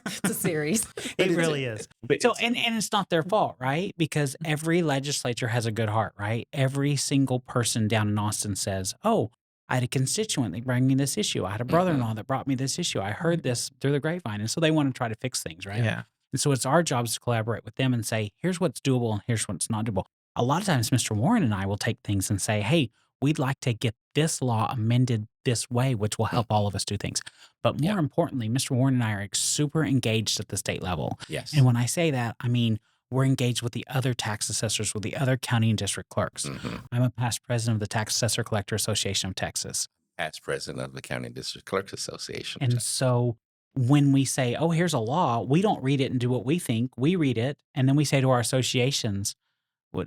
It's a series. it really is. So and it's not their fault, right? Because every legislature has a good heart, right? Every single person down in Austin says, "Oh, I had a constituent that brought me this issue. I had a brother-in-law that brought me this issue. I heard this through the grapevine," and so they want to try to fix things, right? Yeah. And so it's our jobs to collaborate with them and say, "Here's what's doable and here's what's not doable." A lot of times, Mr. Warren and I will take things and say, "Hey, we'd like to get this law amended this way, which will help all of us do things." But more Yeah. importantly, Mr. Warren and I are super engaged at the state level. Yes. And when I say that, I mean, we're engaged with the other tax assessors, with the other county and district clerks. Mhm. I'm a past president of the Tax Assessor Collector Association of Texas. Past president of the County District Clerks Association. And so when we say, oh, here's a law, we don't read it and do what we think. We read it, and then we say to our associations,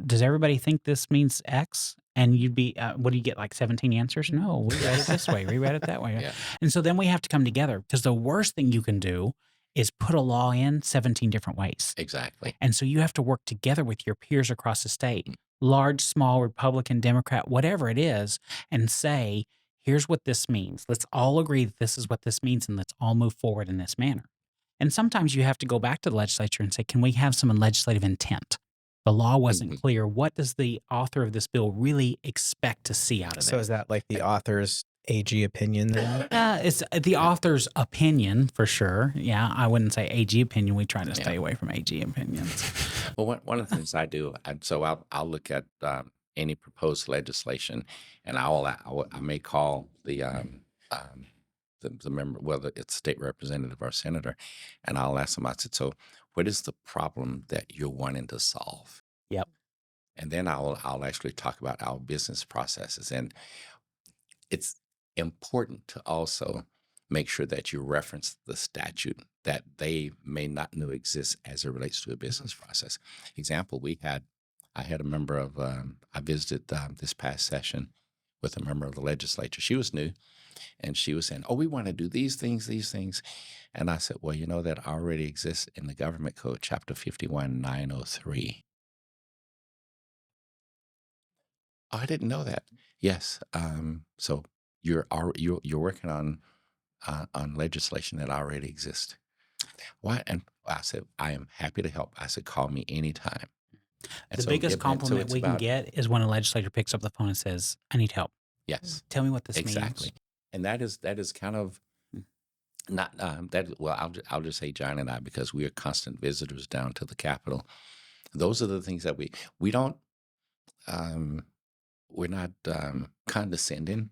does everybody think this means X? And you'd be, what do you get, like 17 answers? No, we read it this way. We read it that way. Yeah. And so then we have to come together, because the worst thing you can do is put a law in 17 different ways. Exactly. And so you have to work together with your peers across the state, large, small, Republican, Democrat, whatever it is, and say, here's what this means. Let's all agree that this is what this means, and let's all move forward in this manner. And sometimes you have to go back to the legislature and say, can we have some legislative intent? The law wasn't clear. What does the author of this bill really expect to see out of it? So is that like the author's AG opinion then? It's the author's opinion for sure. Yeah, I wouldn't say AG opinion. We try to stay away from AG opinions. Well, one of the things I do, I'll look at any proposed legislation, and I may call the member, whether it's state representative or senator, and I'll ask them. I said, so what is the problem that you're wanting to solve? Yep. And then I'll actually talk about our business processes, and it's important to also make sure that you reference the statute that they may not know exists as it relates to a business process. Example, I had a member of, I visited this past session with a member of the legislature. She was new, and she was saying, oh, we want to do these things. And I said, well, you know, that already exists in the government code, chapter 51-903. Oh, I didn't know that. Yes. So you're working on legislation that already exists. Why? And I said, I am happy to help. I said, call me anytime. And The so biggest it- and so compliment it's we can about- get is when a legislator picks up the phone and says, I need help. Yes, Tell me what this exactly. means. And that is kind of not that. Well, I'll just say John and I, because we are constant visitors down to the Capitol. Those are the things that we don't. We're not condescending.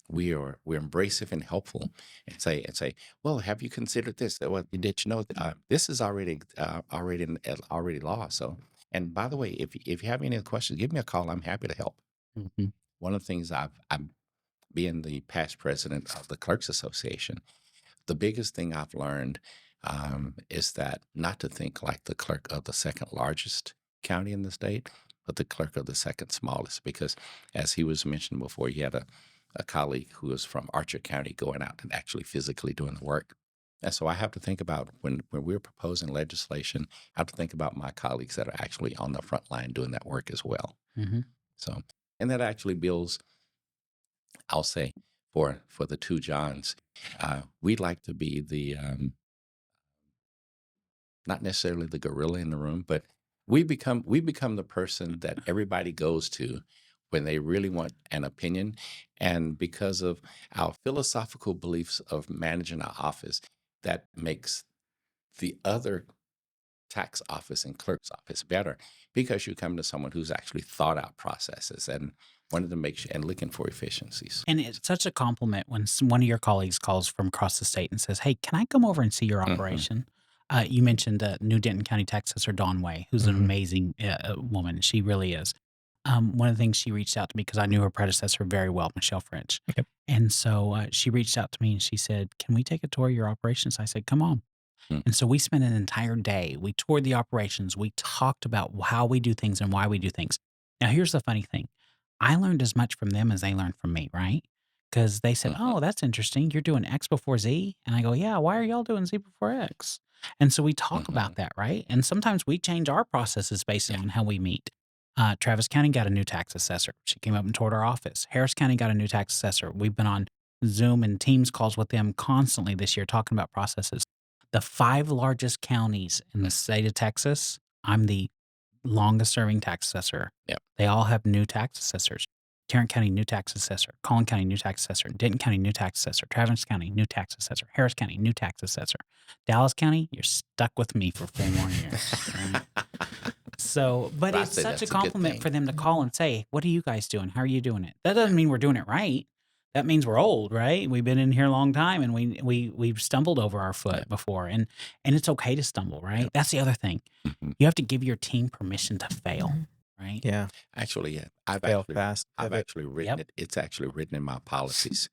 We're embracive and helpful, and say, well, have you considered this? Well, did you know this is already law? So, and by the way, if you have any questions, give me a call. I'm happy to help. Mhm. One of the things I'm being the past president of the Clerks Association, the biggest thing I've learned is that not to think like the clerk of the second largest county in the state, but the clerk of the second smallest. Because as he was mentioned before, he had a colleague who was from Archer County going out and actually physically doing the work. And so I have to think about when we're proposing legislation, I have to think about my colleagues that are actually on the front line doing that work as well. Mhm. So, and that actually builds, I'll say, for the two Johns, we'd like to be the not necessarily the gorilla in the room, but we become the person that everybody goes to when they really want an opinion. And because of our philosophical beliefs of managing our office, that makes the other tax office and clerk's office better, because you come to someone who's actually thought out processes and wanted to make sure and looking for efficiencies. And it's such a compliment when one of your colleagues calls from across the state and says, hey, can I come over and see your Mhm. operation? You mentioned New Denton County Tax Assessor Dawn Way, who's an Mhm. amazing woman. She really is. One of the things she reached out to me, because I knew her predecessor very well, Michelle French. Okay. And so she reached out to me and she said, can we take a tour of your operations? I said, come on. Mm. And so we spent an entire day. We toured the operations. We talked about how we do things and why we do things. Now, here's the funny thing. I learned as much from them as they learned from me, right? Because they said, Mhm. oh, that's interesting. You're doing X before Z. And I go, yeah, why are y'all doing Z before X? And so we talk about that, right? And sometimes we change our processes based on how we meet. Travis County got a new tax assessor. She came up and toured our office. Harris County got a new tax assessor. We've been on Zoom and Teams calls with them constantly this year talking about processes. The 5 largest counties in the state of Texas, I'm the longest serving tax assessor. Yep. They all have new tax assessors. Tarrant County, new tax assessor. Collin County, new tax assessor. Denton County, new tax assessor. Travis County, new tax assessor. Harris County, new tax assessor. Dallas County, you're stuck with me for 4 more years. Right? So, but I'd it's say such that's a a good compliment thing. for them to call and say, what are you guys doing? How are you doing it? That doesn't mean we're doing it right. That means we're old, right? We've been in here a long time and we've stumbled over our foot Yeah. before. And it's okay to stumble, right? That's the other thing. Mhm. You have to give your team permission to fail, right? Yeah. Actually, yeah, Fail fast. I've pivot. actually written it. It's actually written in my policies.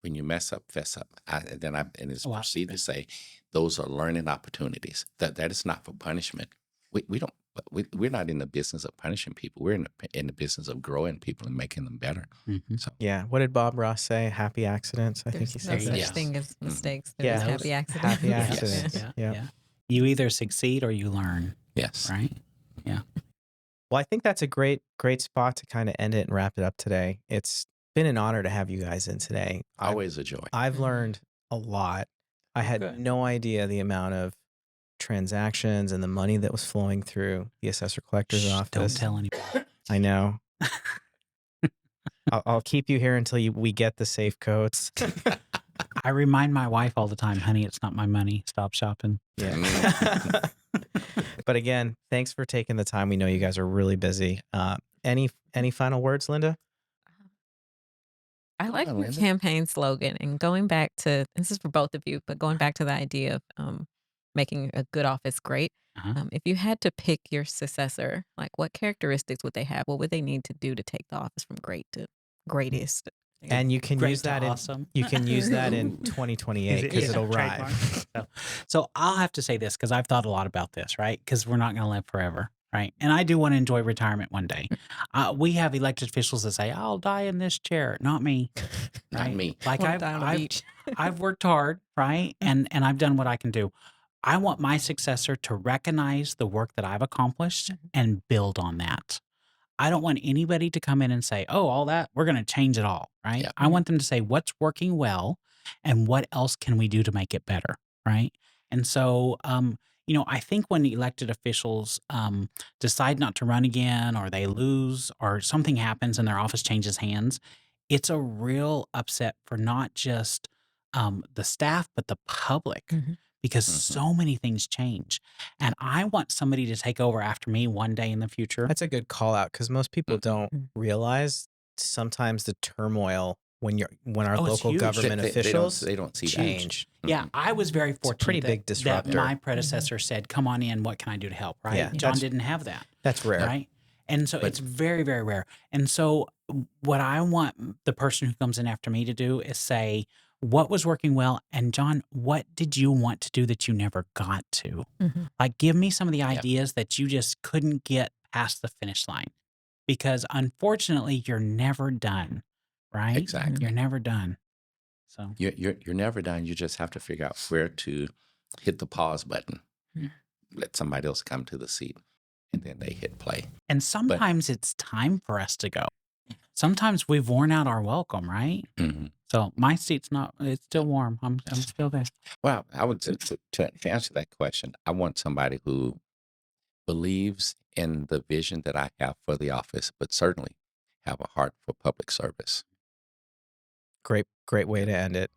when you mess up, fess up. And it's Oh, proceed to say, those are learning opportunities. That is not for punishment. We're not in the business of punishing people. We're in the business of growing people and making them better. Mhm. So Yeah. What did Bob Ross say? Happy accidents. I think he There's no said There that. you such go. thing as Mhm. mistakes. Yeah. There's happy accidents. Happy Yes. accidents. Yeah. Yeah. Yeah. You either succeed or you learn, yes. right? Well, I think that's a great spot to kind of end it and wrap it up today. It's been an honor to have you guys in today. Always a joy. I've Mhm. learned a lot. I had Good. no idea the amount of transactions and the money that was flowing through the assessor collector's Shh, office. don't tell anybody. I know. I'll keep you here until we get the safe codes. I remind my wife all the time, honey, it's not my money. Stop shopping. Yeah. But again, thanks for taking the time. We know you guys are really busy. Any final words, Linda? I like on, your Linda. campaign slogan, and going back to this is for both of you, but going back to the idea of making a good office great. Uh-huh. If you had to pick your successor, like what characteristics would they have? What would they need to do to take the office from great to greatest? And you can Great use to that awesome. you can use that in Ooh. 2028 because it'll trademark? rhyme. So I'll have to say this because I've thought a lot about this, right? Because we're not going to live forever, right? And I do want to enjoy retirement one day. We have elected officials that say, "I'll die in this chair." Not me, Not right? me. Like Wanna die on a beach. I've worked hard, right? And I've done what I can do. I want my successor to recognize the work that I've accomplished and build on that. I don't want anybody to come in and say, "Oh, all that, we're going to change it all," right? Yeah. I want them to say what's working well and what else can we do to make it better, right? And so, I think when elected officials decide not to run again or they lose or something happens and their office changes hands, it's a real upset for not just the staff, but the public. Mhm. Because Mhm. so many things change. And I want somebody to take over after me one day in the future. That's a good call out because most people don't Mhm. realize sometimes the turmoil when our Oh, it's local huge. government officials They don't see that. change. Yeah, I was very fortunate. pretty that- big disruptor. That my predecessor said, "Come on in. What can I do to help?" Right? Yeah, John that's- didn't have that. That's rare. Right? And so But- it's very, very rare. And so what I want the person who comes in after me to do is say, what was working well? And John, what did you want to do that you never got to? Mhm. Like, give me some of the ideas that you just couldn't get past the finish line. Because unfortunately, you're never done, right? Exactly. You're never done. So You're never done. You just have to figure out where to hit the pause button. Mm. Let somebody else come to the seat, and then they hit play. And sometimes it's time for us to go. Sometimes we've worn out our welcome, right? Mm-hmm. So my seat's it's still warm. I'm still there. Well, I would to answer that question, I want somebody who believes in the vision that I have for the office, but certainly have a heart for public service. Great way to end it.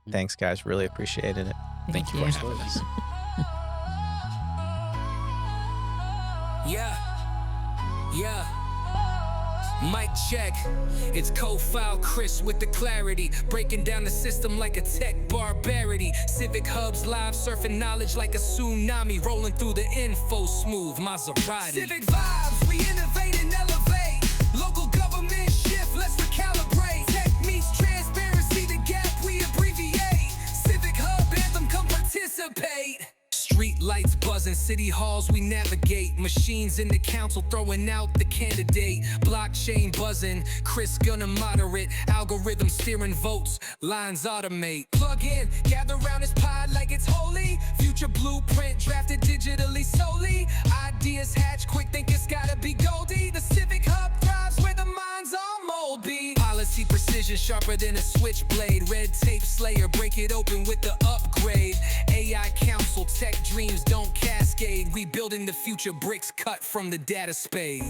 Thanks, guys. Really appreciated it. Thank you for having us. Yeah. Mic check. It's co-file Chris with the clarity, breaking down the system like a tech barbarity. Civic Hub's live surfing knowledge like a tsunami, rolling through the info smooth Maserati. Civic vibes, we innovate and elevate. Local government shift, let's recalibrate. Tech meets transparency, the gap we abbreviate. Civic Hub anthem, come participate. Street lights buzzing, city halls we navigate. Machines in the council throwing out the candidate. Blockchain buzzing, Chris gonna moderate. Algorithm steering votes, lines automate. Plug in, gather round this pod like it's holy. Future blueprint drafted digitally solely. Ideas hatch quick, think it's gotta be Goldie. The Civic Hub thrives where the minds all moldy. Policy precision sharper than a switchblade. Red tape slayer, break it open with the upgrade. AI council, tech dreams don't cascade. We building the future, bricks cut from the data spade.